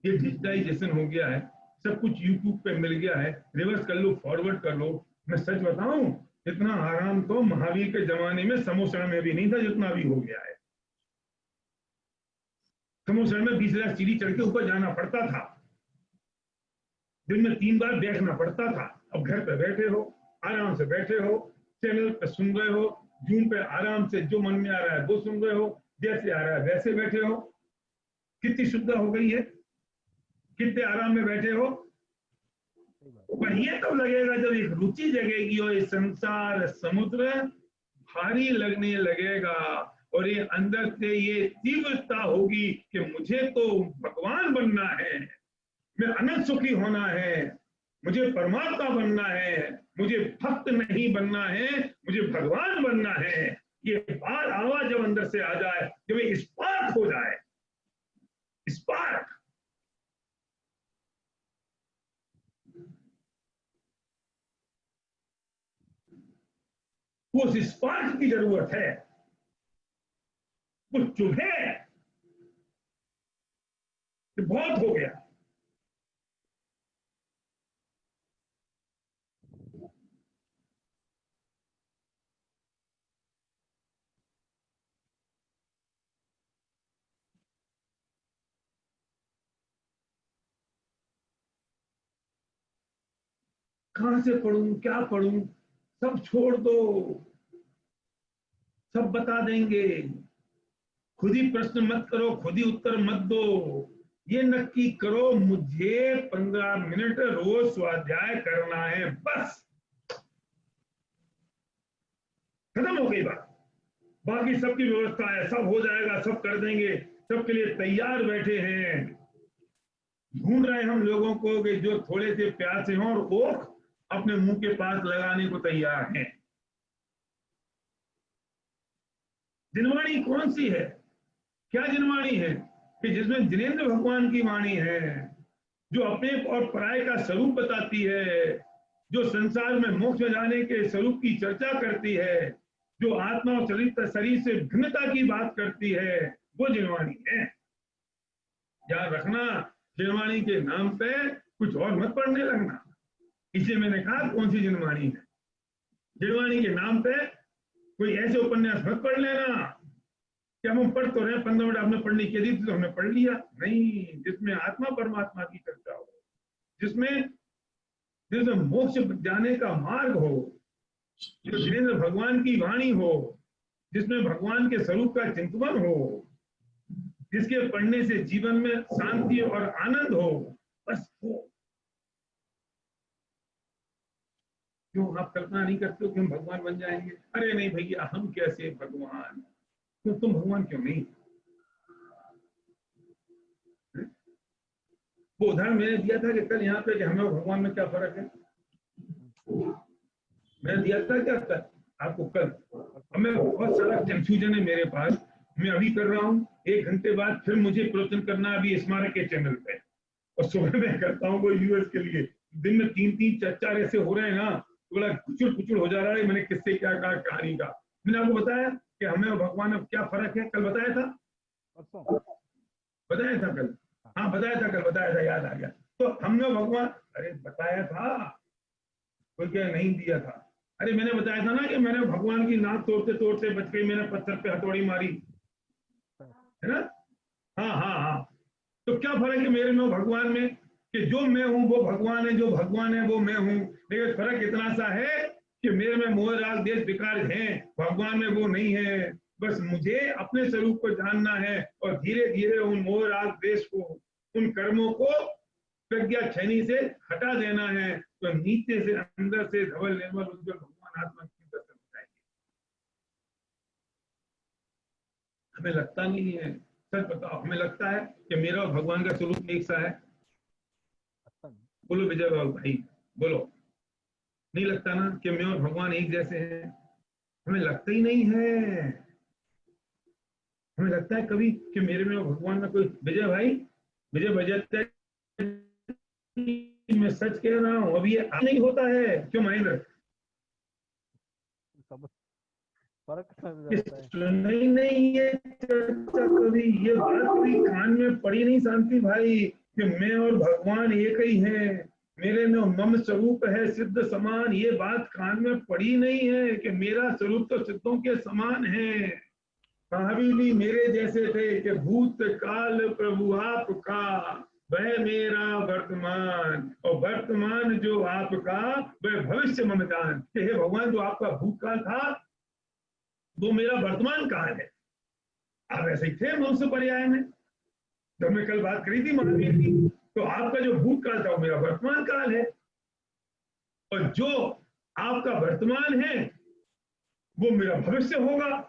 E: ये डिजिटाइजेशन हो गया है, सब कुछ यूट्यूब पे मिल गया है, रिवर्स कर लो, फॉरवर्ड कर लो। मैं सच बताऊं, इतना आराम तो महावीर के जमाने में समोसण में भी नहीं था जितना अभी हो गया है। समोसण में 20,000 सीढ़ी चढ़ के ऊपर जाना पड़ता था, दिन में 3 बार बैठना पड़ता था। अब घर पे बैठे हो, आराम से बैठे हो, चैनल पे सुन रहे हो, जूम पे आराम से जो मन में आ रहा है वो सुन रहे हो, जैसे आ रहा है वैसे बैठे हो। कितनी सुविधा हो गई है, कितने आराम में बैठे हो। पर ये तो लगेगा जब एक रुचि जगेगी और ये संसार समुद्र भारी लगने लगेगा, और ये अंदर से ये तीव्रता होगी कि मुझे तो भगवान बनना है, मैं अनंत सुखी होना है, मुझे परमात्मा बनना है, मुझे भक्त नहीं बनना है, मुझे भगवान बनना है। ये बात आवाज जब अंदर से आ जाए, जब ये स्पार्क हो जाए, स्पार्क, वो उस स्पार्क की जरूरत है, वो चुभे तो बहुत हो गया। कहां से पढ़ूं, क्या पढ़ूं, सब छोड़ दो, सब बता देंगे। खुद ही प्रश्न मत करो, खुद ही उत्तर मत दो। ये नक्की करो मुझे 15 मिनट रोज स्वाध्याय करना है, बस खत्म हो गई बात। बाकी सबकी व्यवस्था है, सब हो जाएगा, सब कर देंगे, सबके लिए तैयार बैठे हैं। ढूंढ रहे हैं हम लोगों को कि जो थोड़े से प्यासे हों और ओख अपने मुंह के पास लगाने को तैयार हैं। जिनवाणी कौन सी है, क्या जिनवाणी है कि जिसमें जिनेंद्र भगवान की वाणी है, जो अपने और पराये का स्वरूप बताती है, जो संसार में मोक्ष में जाने के स्वरूप की चर्चा करती है, जो आत्मा और शरीर से भिन्नता की बात करती है, वो जिनवाणी है। याद रखना, जिनवाणी के नाम पे कुछ और मत पढ़ने लगना। इसे मैंने कहा कौन सी जिनवाणी है। जिनवाणी के नाम पे कोई ऐसे उपन्यास मत पढ़ लेना कि हम पढ़ तो रहे, 15 मिनट आपने पढ़ने के दी तो हमने पढ़ लिया। नहीं, जिसमें आत्मा परमात्मा की चर्चा हो, जिसमें मोक्ष जाने का मार्ग हो, जो जिनेंद्र भगवान की वाणी हो, जिसमें भगवान के स्वरूप का चिंतन हो, जिसके पढ़ने से जीवन में शांति और आनंद हो, बस हो। क्यों आप कल्पना नहीं करते हो कि हम भगवान बन जाएंगे? अरे नहीं भैया, हम कैसे भगवान, क्यों तुम भगवान क्यों नहीं? वो उदाहरण मैंने दिया था कि कल यहाँ पे कि हमें और भगवान में क्या फर्क है, मैंने दिया था क्या कल आपको? कल हमें बहुत सारा कंफ्यूजन है मेरे पास। मैं अभी कर रहा हूँ, 1 घंटे बाद फिर मुझे प्रवचन करना अभी स्मारक के चैनल पे, और सुबह में करता हूँ वो यूएस के लिए। दिन में 3-3 4-4 ऐसे हो रहे हैं ना, तो बड़ा कुचुड़ हो जा रहा है। मैंने किससे क्या कहा कहानी का। मैंने आपको बताया कि हमें और भगवान में क्या फर्क है, कल बताया था, बताया था कल, हाँ बताया था कल, बताया था, याद आ गया। तो हमने भगवान, अरे बताया था, कोई क्या नहीं दिया था? अरे मैंने बताया था ना कि मैंने भगवान की नाक तोड़ते तोड़ते बच गई, मैंने पत्थर पे हथौड़ी मारी, है ना? हाँ हाँ हाँ। तो क्या फर्क है मेरे में और भगवान में? कि जो मैं हूं वो भगवान है, जो भगवान है वो मैं हूं। लेकिन फर्क इतना सा है कि मेरे में मोह राग देश विकार हैं, भगवान में वो नहीं है। बस मुझे अपने स्वरूप को जानना है और धीरे धीरे उन मोह राग देश को, उन कर्मों को प्रज्ञा छैनी से हटा देना है, तो नीचे से अंदर से धवल निर्मल उज्जवल भगवान आत्मा की दर्शन हो जाएंगे। हमें लगता नहीं है, सच बताओ, हमें लगता है कि मेरा और भगवान का स्वरूप एक सा है? बोलो विजय बाबू भाई, बोलो, नहीं लगता ना कि मैं और भगवान एक जैसे हैं? हमें लगता ही नहीं है। हमें लगता है कभी कि मेरे में और भगवान में कोई, विजय भाई, विजय बजाते मैं सच कह रहा हूं, अभी ये नहीं होता है। क्यों महेंद्र?
A: फर्क
E: ये सुना ही नहीं है चर्चा कभी, ये बात कभी कान में पड़ी नहीं शांति भाई कि मैं और भगवान एक ही हैं, मेरे में मम स्वरूप है सिद्ध समान। ये बात कान में पड़ी नहीं है कि मेरा स्वरूप तो सिद्धों के समान है। महावीर भी मेरे जैसे थे कि भूत काल प्रभु आपका, वह मेरा वर्तमान, और वर्तमान जो आपका वह भविष्य मम जान। कि हे भगवान, जो आपका भूतकाल था वो मेरा वर्तमान काल है। आप ऐसे ही थे मनुष्य पर्याय में, जब मैं कल बात करी थी महावीर की, तो आपका जो भूतकाल था वो मेरा वर्तमान काल है, और जो आपका वर्तमान है वो मेरा भविष्य होगा।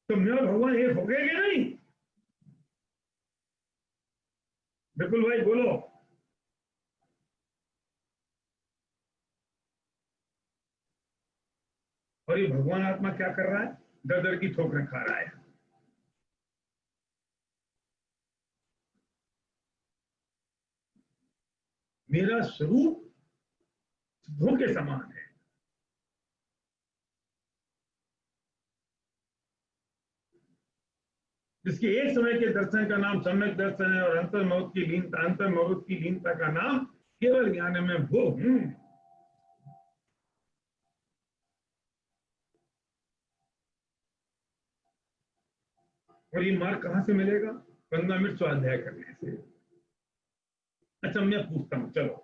E: तो मेरा भगवान एक हो गए कि नहीं? बिल्कुल भाई बोलो। और ये भगवान आत्मा क्या कर रहा है? दर दर की ठोकरें खा रहा है। मेरा स्वरूप सिद्धों के समान है। जिसके एक समय के दर्शन का नाम सम्यक दर्शन है, और अंतर्मौत की लीनता, अंतर्मौत की लीनता का नाम केवल ज्ञान में वो हूं। और ये मार्ग कहां से मिलेगा? 15 मिनट स्वाध्याय करने से। अच्छा मैं पूछता हूं, चलो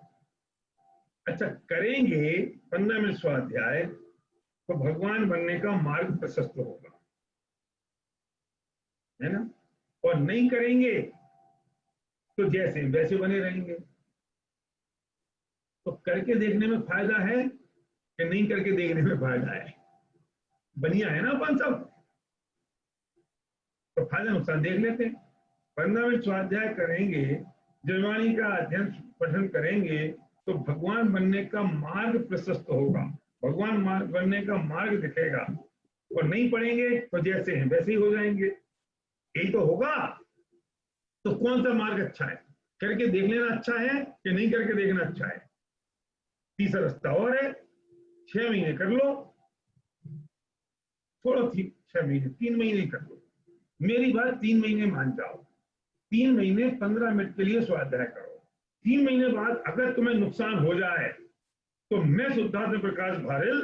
E: अच्छा करेंगे 15 मिनट स्वाध्याय तो भगवान बनने का मार्ग प्रशस्त होगा, है ना? और नहीं करेंगे तो जैसे वैसे बने रहेंगे। तो करके देखने में फायदा है कि नहीं करके देखने में फायदा है? बढ़िया है ना अपन सब? तो फायदा नुकसान देख लेते हैं। 15 मिनट स्वाध्याय करेंगे, जर्मानी का अध्ययन पठन करेंगे तो भगवान बनने का मार्ग प्रशस्त होगा, भगवान बनने का मार्ग दिखेगा। और नहीं पढ़ेंगे तो जैसे हैं वैसे ही हो जाएंगे। यही तो होगा। तो कौन सा मार्ग अच्छा है? करके देख लेना अच्छा है कि नहीं करके देखना अच्छा है? तीसरा रास्ता और है, 6 महीने कर लो, थोड़ा 6 महीने 3 महीने कर लो। मेरी बात 3 महीने मान जाओ, 3 महीने 15 मिनट के लिए स्वाध्याय करो। 3 महीने बाद अगर तुम्हें नुकसान हो जाए तो मैं सिद्धार्थ प्रकाश भारेल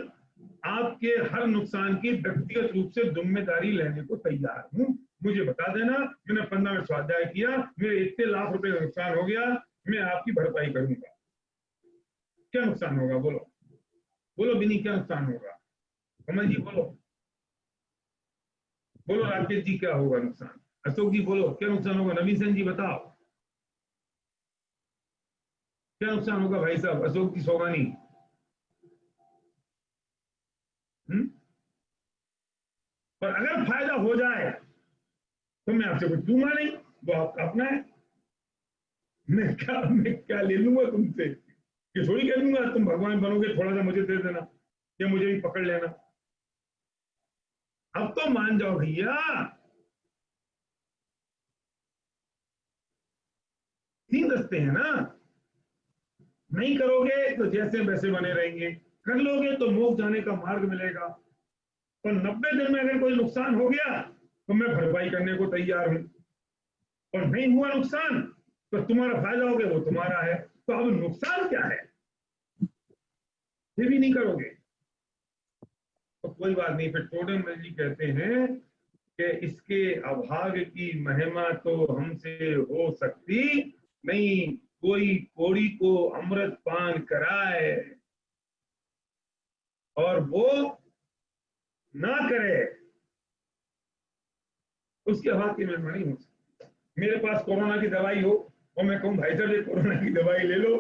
E: आपके हर नुकसान की व्यक्तिगत रूप से जिम्मेदारी लेने को तैयार हूं। मुझे बता देना, मैंने 15 मिनट स्वाध्याय किया, मेरे इतने लाख रुपए का नुकसान हो गया, मैं आपकी भरपाई करूंगा। क्या नुकसान होगा? बोलो बोलो बिनी, क्या नुकसान होगा? कमल जी बोलो, बोलो राकेश जी क्या होगा नुकसान? अशोक जी बोलो क्या नुकसान होगा? नवीन सेन जी बताओ क्या नुकसान होगा? भाई साहब अशोक जी सोगानी। पर अगर फायदा हो जाए तो मैं आपसे कुछ दूंगा नहीं, वो आपका अपना है। मैं क्या ले लूंगा तुमसे? ये थोड़ी कह लूंगा तुम भगवान बनोगे, थोड़ा सा मुझे दे देना या मुझे भी पकड़ लेना। अब तो मान जाओ भैया, 3 रास्ते हैं ना। नहीं करोगे तो जैसे वैसे बने रहेंगे, कर लोगे तो मोक्ष जाने का मार्ग मिलेगा। और 90 दिन में अगर कोई नुकसान हो गया तो मैं भरपाई करने को तैयार हूं, और नहीं हुआ नुकसान तो तुम्हारा फायदा हो गया वो तुम्हारा है। तो अब नुकसान क्या है? ये भी नहीं करोगे तो कोई बात नहीं। फिर टोडरमल जी कहते हैं कि इसके अभाग की महिमा तो हमसे हो सकती नहीं, कोई कोड़ी को अमृत पान कराए और वो ना करे, उसके अभाग की महिमा नहीं हो सकती। मेरे पास कोरोना की दवाई हो और मैं कहूं भाई साहब ये कोरोना की दवाई ले लो,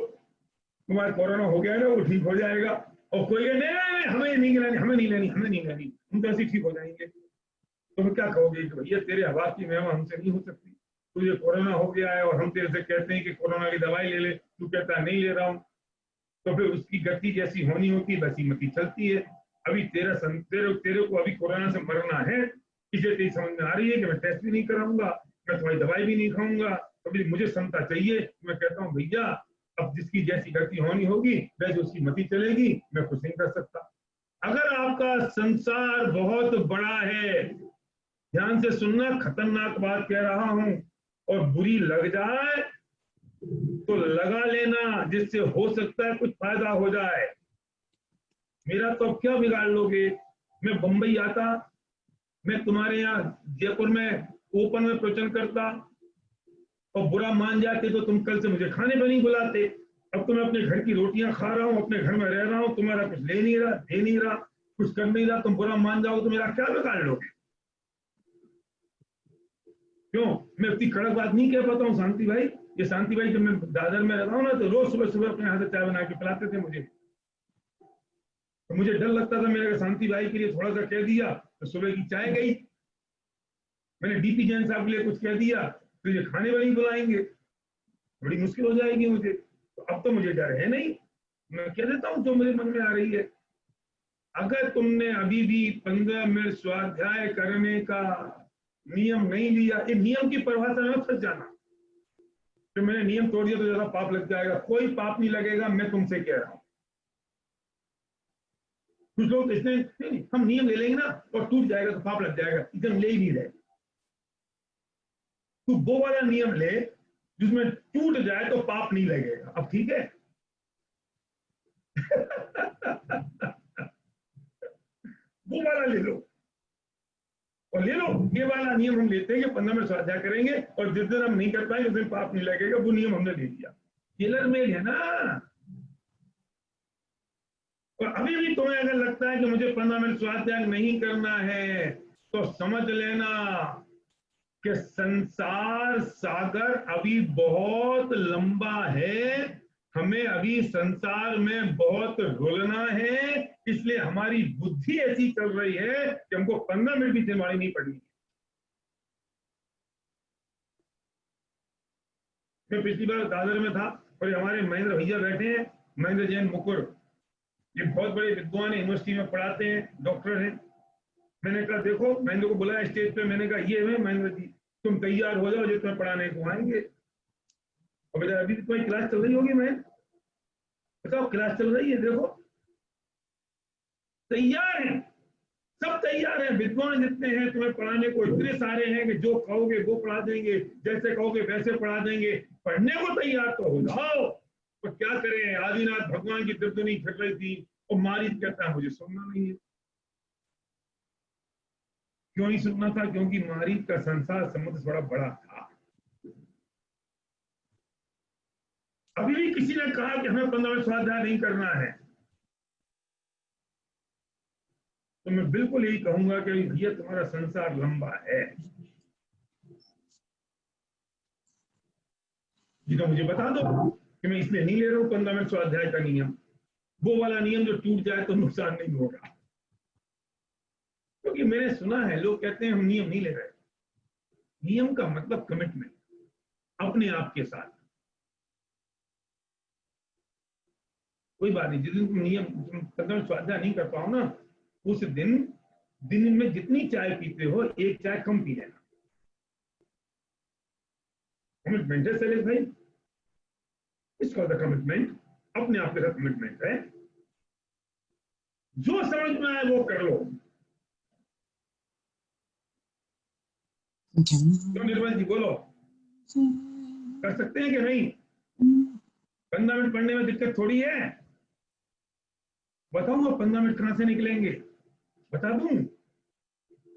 E: तुम्हारा कोरोना हो गया ना वो ठीक हो जाएगा, और कोई कहे नहीं हमें नहीं लेनी, हमें नहीं लेनी, हमें नहीं लेनी, हम तो ऐसे ठीक हो जाएंगे, तो फिर क्या कहोगे कि भैया तेरे अभाग की महिमा हमसे नहीं हो सकती। तुझे कोरोना हो गया है और हम तेरे से कहते हैं कि कोरोना की दवाई ले ले, तू कहता है नहीं ले रहा हूं, तो फिर उसकी गति जैसी होनी होती है वैसी मती चलती है। अभी तेरे को अभी कोरोना से मरना है, इसे तेरी समझ में आ रही है कि मैं टेस्ट भी नहीं कराऊंगा, मैं तुम्हारी दवाई भी नहीं खाऊंगा, तो मुझे क्षमता चाहिए। मैं कहता हूँ भैया अब जिसकी जैसी गति होनी होगी वैसे उसकी मति चलेगी, मैं कुछ नहीं कर सकता। अगर आपका संसार बहुत बड़ा है, ध्यान से सुनना, खतरनाक बात कह रहा हूं, और बुरी लग जाए तो लगा लेना, जिससे हो सकता है कुछ फायदा हो जाए। मेरा तो क्या बिगाड़ लोगे? मैं बंबई आता, मैं तुम्हारे यहाँ जयपुर में ओपन में प्रवचन करता और बुरा मान जाते तो तुम कल से मुझे खाने पर नहीं बुलाते। अब तो मैं अपने घर की रोटियां खा रहा हूं, अपने घर में रह रहा हूं, तुम्हारा कुछ ले नहीं रहा, दे नहीं रहा, कुछ कर नहीं रहा, तुम बुरा मान जाओ तो मेरा क्या बिगाड़ लोगे? क्यों? मैं इतनी कड़क बात नहीं कह पाता हूँ शांति भाई। ये शांति भाई जब मैं दादर में रहता हूँ ना, तो रोज सुबह सुबह अपने हाथ से चाय बना के पिलाते थे मुझे। तो मुझे डर लगता था, मेरे शांति भाई के लिए थोड़ा सा कह दिया तो सुबह की चाय गई। मैंने डीपी जैन साहब के लिए कुछ कह दिया तो ये खाने वाले बुलाएंगे, बड़ी मुश्किल हो जाएगी मुझे। तो अब तो मुझे डर है नहीं, मैं कह देता हूँ जो मेरे मन में आ रही है। अगर तुमने अभी भी 15 मिनट स्वाध्याय करने का नियम नहीं लिया, ये नियम की परिभाषा में फंस जाना तो मैंने नियम तोड़ दिया तो ज्यादा पाप लग जाएगा। कोई पाप नहीं लगेगा, मैं तुमसे कह रहा हूं। कुछ लोग इसने नहीं, हम नियम ले लेंगे ना और टूट जाएगा तो पाप लग जाएगा, इसे हम ले ही नहीं रहे। तू वो वाला नियम ले जिसमें टूट जाए तो पाप नहीं लगेगा। अब ठीक है? वो वाला ले लो, और ले लो ये वाला नियम हम लेते हैं कि 15 मिनट स्वाध्याय करेंगे और जिस दिन हम नहीं कर पाएंगे उस दिन पाप नहीं लगेगा। वो नियम हमने ले लिया, टेलर मेड है ना। और अभी भी तुम्हें अगर लगता है कि मुझे 15 मिनट स्वाध्याय नहीं करना है तो समझ लेना कि संसार सागर अभी बहुत लंबा है, हमें अभी संसार में बहुत रुलना है। इसलिए हमारी बुद्धि ऐसी चल रही है कि हमको 15 मिनट भी दिमाग नहीं पड़नी। मैं पिछली बार दादर में था और हमारे महेंद्र भैया बैठे हैं, महेंद्र जैन मुकुर, ये बहुत बड़े विद्वान यूनिवर्सिटी में पढ़ाते हैं, डॉक्टर हैं। मैंने कहा देखो, महेंद्र को बुलाया स्टेज पे, मैंने कहा ये है महेंद्र जी, तुम तैयार हो जाओ, जो तुम्हें पढ़ाने को आएंगे। और बेटा अभी तुम्हारी क्लास चल रही होगी, मैं बताओ क्लास चल रही है, देखो तैयार है, सब तैयार है, विद्वान जितने हैं तुम्हें पढ़ाने को इतने सारे हैं कि जो कहोगे वो पढ़ा देंगे, जैसे कहोगे वैसे पढ़ा देंगे। पढ़ने को तैयार तो हो जाओ। तो क्या करें, आदिनाथ भगवान की दिव्यनी फिर रही थी और मारिद कहता है मुझे सुनना नहीं है। क्यों नहीं सुनना था? क्योंकि मारिद का संसार समुद्र बड़ा बड़ा था। अभी भी किसी ने कहा कि हमें 15 मिनट स्वाध्याय नहीं करना है तो मैं बिल्कुल यही कहूंगा कि भैया तुम्हारा संसार लंबा है। ये तो मुझे बता दो कि मैं इसलिए नहीं ले रहा हूं 15 मिनट स्वाध्याय का नियम, वो वाला नियम जो टूट जाए तो नुकसान नहीं होगा। क्योंकि मैंने सुना है लोग कहते हैं हम नियम नहीं ले रहे। नियम का मतलब कमिटमेंट अपने आप के साथ। कोई बात नहीं, जिस दिन तुम नियम 15 मिनट स्वाध्याय नहीं कर पाओ ना, उस दिन में जितनी चाय पीते हो एक चाय कम पी लेना। कमिटमेंट है शैलेश भाई, इसका कमिटमेंट अपने आप के साथ कमिटमेंट है। जो समझ में आए वो कर लो। तो निर्मल जी बोलो, कर सकते हैं कि नहीं? 15 मिनट पढ़ने में दिक्कत थोड़ी है। बताऊंगा 15 मिनट कहां से निकलेंगे, बता दूं।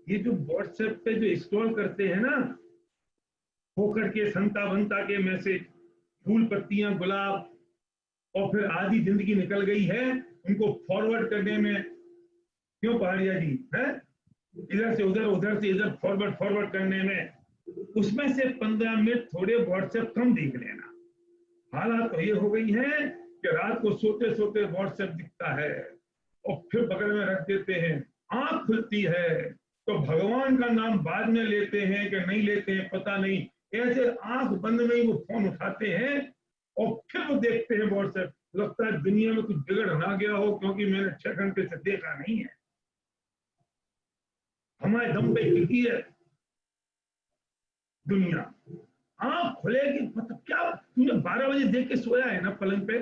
E: ये जो व्हाट्सएप पे जो स्क्रॉल करते हैं ना, होकर के संता बनता के मैसेज, फूल पत्तियां गुलाब, और फिर आधी जिंदगी निकल गई है उनको फॉरवर्ड करने में। क्यों पहाड़िया जी है, इधर से उधर, उधर से इधर फॉरवर्ड करने में, उसमें से 15 मिनट थोड़े व्हाट्सएप कम देख लेना। हालात तो ये हो गई है कि रात को सोते सोते व्हाट्सएप दिखता है और फिर बगल में रख देते हैं, आंख खुलती है तो भगवान का नाम बाद में लेते हैं कि नहीं लेते हैं पता नहीं, ऐसे आंख बंद में ही वो फोन उठाते हैं और फिर वो देखते हैं व्हाट्सएप। लगता है दुनिया में कुछ बिगड़ ना गया हो, क्योंकि मैंने 6 घंटे से देखा नहीं है। हमारे दम पे टिकी है दुनिया, आंख खुलेगी, मतलब क्या तूने 12 बजे देख के सोया है ना पलंग पे,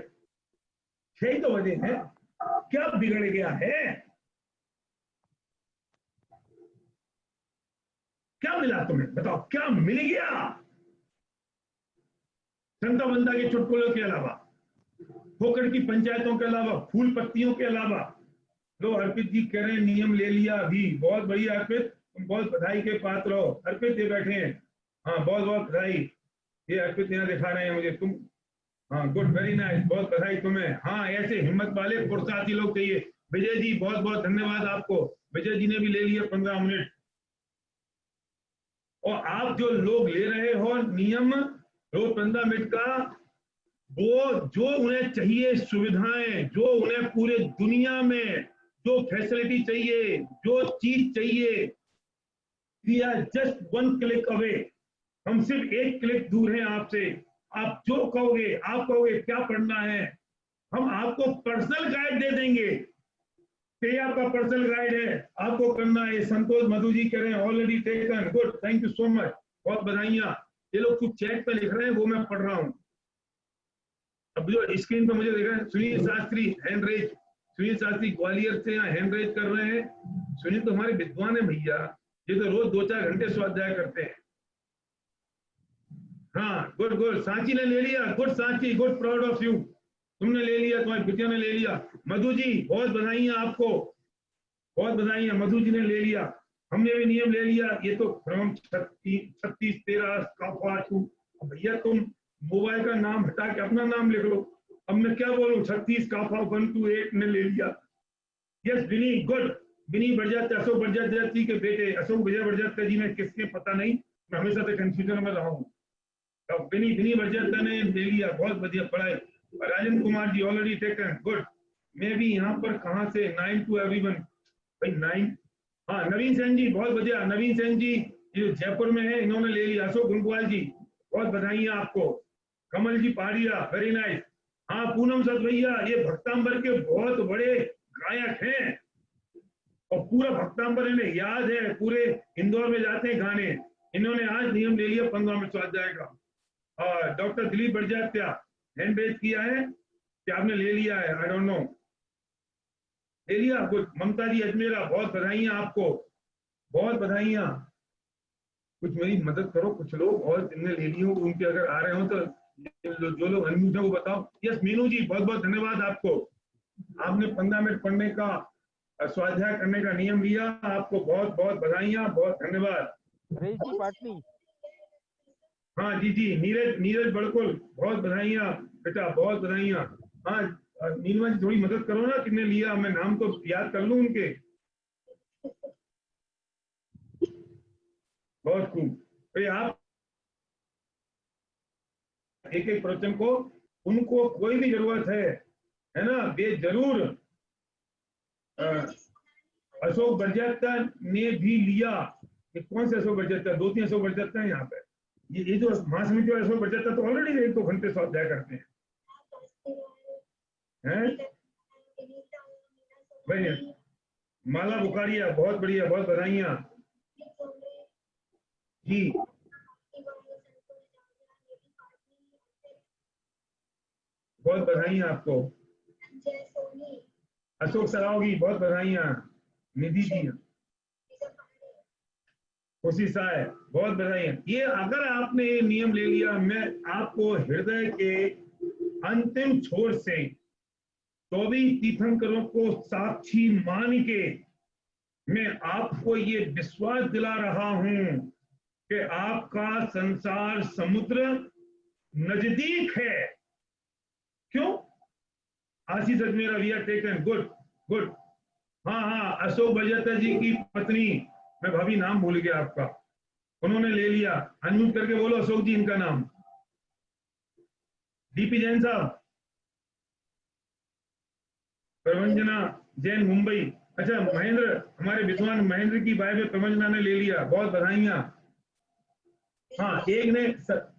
E: 6 तो बजे है, क्या बिगड़ गया है? क्या मिला तुम्हें, बताओ क्या मिल गया? संता बंदा के चुटकुलों के अलावा, फोकट की पंचायतों के अलावा, फूल पत्तियों के अलावा। लो अर्पित जी कह रहे हैं नियम ले लिया अभी, बहुत बढ़िया अर्पित, तुम बहुत बधाई के पात्र हो। अर्पित ये बैठे हैं, हाँ बहुत बहुत बधाई, ये अर्पित यहाँ दिखा रहे हैं मुझे, तुम, हाँ गुड, वेरी नाइस, बहुत बधाई तुम्हें। हाँ ऐसे हिम्मत वाले पुरुषार्थी लोग चाहिए। विजय जी बहुत बहुत धन्यवाद आपको, विजय जी ने भी ले लिया 15 मिनट। और आप जो लोग ले रहे हो नियम रोज 15 मिनट का, वो जो उन्हें चाहिए सुविधाएं, जो उन्हें पूरे दुनिया में जो फैसिलिटी चाहिए, जो चीज चाहिए, we are just 1 click away. हम सिर्फ 1 क्लिक दूर हैं आपसे। आप जो कहोगे, आप कहोगे क्या पढ़ना है, हम आपको पर्सनल गाइड दे देंगे। ये आपका पर्सनल गाइड है, आपको करना है। संतोष मधु जी कह रहे हैं already taken, good, thank you so much, बहुत बधाइयां। ये लोग कुछ चैट पे लिख रहे हैं, वो मैं पढ़ रहा हूँ। अब जो स्क्रीन पे मुझे देख रहे हैं, सुनील शास्त्री हैंड रेज, सुनील शास्त्री ग्वालियर से यहाँ हैंड रेज कर रहे हैं। सुनील तो हमारे विद्वान है भैया, ये तो रोज 2-4 घंटे स्वाध्याय करते हैं। हाँ गुड गुड, सांची ने ले लिया, good Sanchi, good, proud of you, तुमने ले लिया, तुम्हारी बिटिया ने ले लिया। मधु जी बहुत बधाइयां आपको, बहुत बधाइयां, मधु जी ने ले लिया। हमने भी नियम ले लिया। ये तो फ्रॉम 36 13 काफा टू, भैया तुम मोबाइल का नाम हटा के अपना नाम लिख लो। अब मैं क्या बोलूं, 36 काफा 1 to 8 ने ले लिया। यस विनी, गुड, विनी बड़जात्या, अशोक बड़जात्या जी के बेटे, अशोक विजय बड़जात्या जी में किसके पता नहीं, मैं हमेशा से कंफ्यूजन में रहा हूँ। विनी बड़जात्या ने ले लिया, बहुत बढ़िया पढ़ाई। Rajendra Kumar ji already taken, good. मैं भी यहाँ पर कहाँ से 9 to everyone, भाई 9, हाँ नवीन सेन जी बहुत बढ़िया, नवीन सेन जी जो जयपुर में है, इन्होंने ले लिया। अशोक गुंगवाल जी बहुत बधाइयां आपको। कमल जी पहाड़िया, वेरी नाइस। हाँ पूनम सत भैया, ये भक्तांबर के बहुत बड़े गायक हैं और पूरा भक्तांबर इन्हें याद है, पूरे इंदौर में जाते हैं गाने। इन्होंने आज नियम ले लिया 15 मिनट स्वाध्याय का। और doctor Dilip Barjatya hand raise किया है कि आपने ले लिया है, आई डोंट नो, ले लिया कुछ। ममता जी अजमेरा बहुत बधाइयां आपको, बहुत बधाइयां। कुछ मेरी मदद करो, कुछ लोग और जिनने ले ली हो उनके अगर आ रहे हो तो जो लोग अनम्यूट है वो बताओ। यस मीनू जी बहुत बहुत धन्यवाद आपको, आपने 15 मिनट पढ़ने का स्वाध्याय करने का नियम लिया, आपको बहुत बहुत बधाइयां, बहुत धन्यवाद।
A: हरीश जी पाटनी,
E: हाँ जी जी, नीरज बड़कुल बहुत बधाइयां बेटा, बहुत बधाइयां। हाँ नीलमा जी थोड़ी मदद करो ना, किसने लिया, मैं नाम तो याद कर लूं उनके। बहुत खूब। तो आप एक एक प्रवचन को, उनको कोई भी जरूरत है ना, वे जरूर। अशोक बड़जात्या ने भी लिया, ये कौन से अशोक बड़जात्या, 2-3 अशोक बड़जात्या है यहाँ पे। ये जो महासमिति वाले अशोक बड़जात्या तो ऑलरेडी 1-2 घंटे स्वाध्याय करते हैं। बढ़िया, माला बुखारिया बहुत बढ़िया, बहुत बधाइयां जी। बहुत बधाइयां आपको। अशोक सरावगी बहुत बधाइयां। निधि जी, कोशिश है, बहुत बधाइयां। ये अगर आपने नियम ले लिया, मैं आपको हृदय के अंतिम छोर से 24 तीर्थंकरों को साक्षी मान के मैं आपको ये विश्वास दिला रहा हूं कि आपका संसार समुद्र नजदीक है। क्यों? Ashish Ajmera, we are taken, good good. हाँ अशोक बड़जात्या जी की पत्नी, मैं भाभी नाम भूल गया आपका, उन्होंने ले लिया। अनम्यूट करके बोलो अशोक जी इनका नाम। डीपी जैन साहब, प्रवंजना जैन मुंबई, अच्छा महेंद्र, हमारे विद्वान महेंद्र की बाइबल प्रवंजना ने ले लिया, बहुत बधाइयां। हाँ एक ने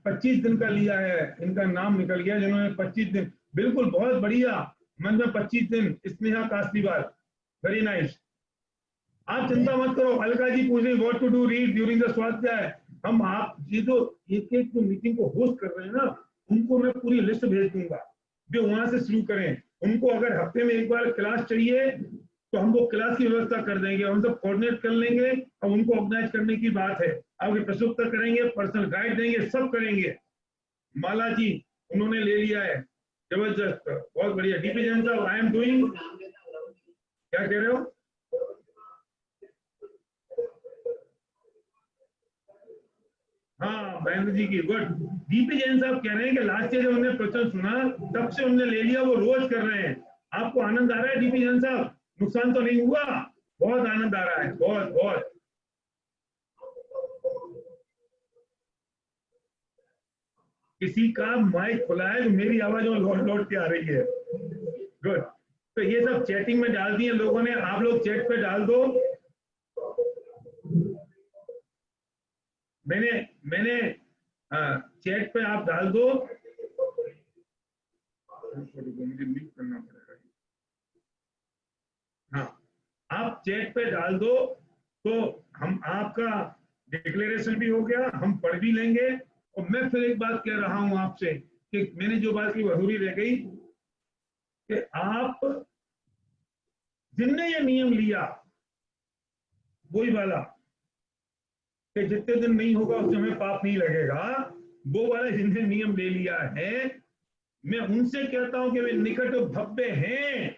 E: 25 दिन का लिया है, इनका नाम निकल गया जिन्होंने 25 दिन, बिल्कुल बहुत बढ़िया, मन में 25 दिन। Sneha Kastiwal, very nice. आप चिंता मत करो, अलका जी पूछ रही what to do read during the swadhyay. हम आप ये जो एक एक जो मीटिंग को होस्ट कर रहे हैं ना, उनको मैं पूरी लिस्ट भेज दूंगा, वे वहां से शुरू करें। उनको अगर हफ्ते में एक बार क्लास चाहिए तो हम वो क्लास की व्यवस्था कर देंगे, हम सब कोऑर्डिनेट कर लेंगे और उनको ऑर्गेनाइज करने की बात है। आगे प्रश्नोत्तर करेंगे, पर्सनल गाइड देंगे, सब करेंगे। माला जी उन्होंने ले लिया है, जबरदस्त, बहुत बढ़िया। डीपी जैन साहब, आई एम डूइंग, क्या कह रहे हो? हाँ महेंद्र जी की गुड। डीपी जैन साहब कह रहे हैं कि लास्ट ईयर जब उन्होंने प्रवचन सुना तब से उन्होंने ले लिया, वो रोज कर रहे हैं। आपको आनंद आ रहा है डीपी जैन साहब? नुकसान तो नहीं हुआ? बहुत आनंद आ रहा है, बहुत बहुत। किसी का माइक खुला है, मेरी आवाज में लौट लौट के आ रही है। गुड। तो ये सब चैटिंग में डाल दिए लोगों ने, आप लोग चैट पे डाल दो। मैंने चैट पे आप डाल दो। मुझे म्यूट करना पड़ेगा। हाँ, आप चैट पे डाल दो तो हम आपका डिक्लेरेशन भी हो गया, हम पढ़ भी लेंगे। और मैं फिर एक बात कह रहा हूं आपसे कि मैंने जो बात की अधूरी रह गई कि आप जिनने ये नियम लिया वही वाला कि जितने दिन नहीं होगा उस समय पाप नहीं लगेगा, वो वाला जिनने नियम ले लिया है, मैं उनसे कहता हूं कि वे निकट भव्य हैं,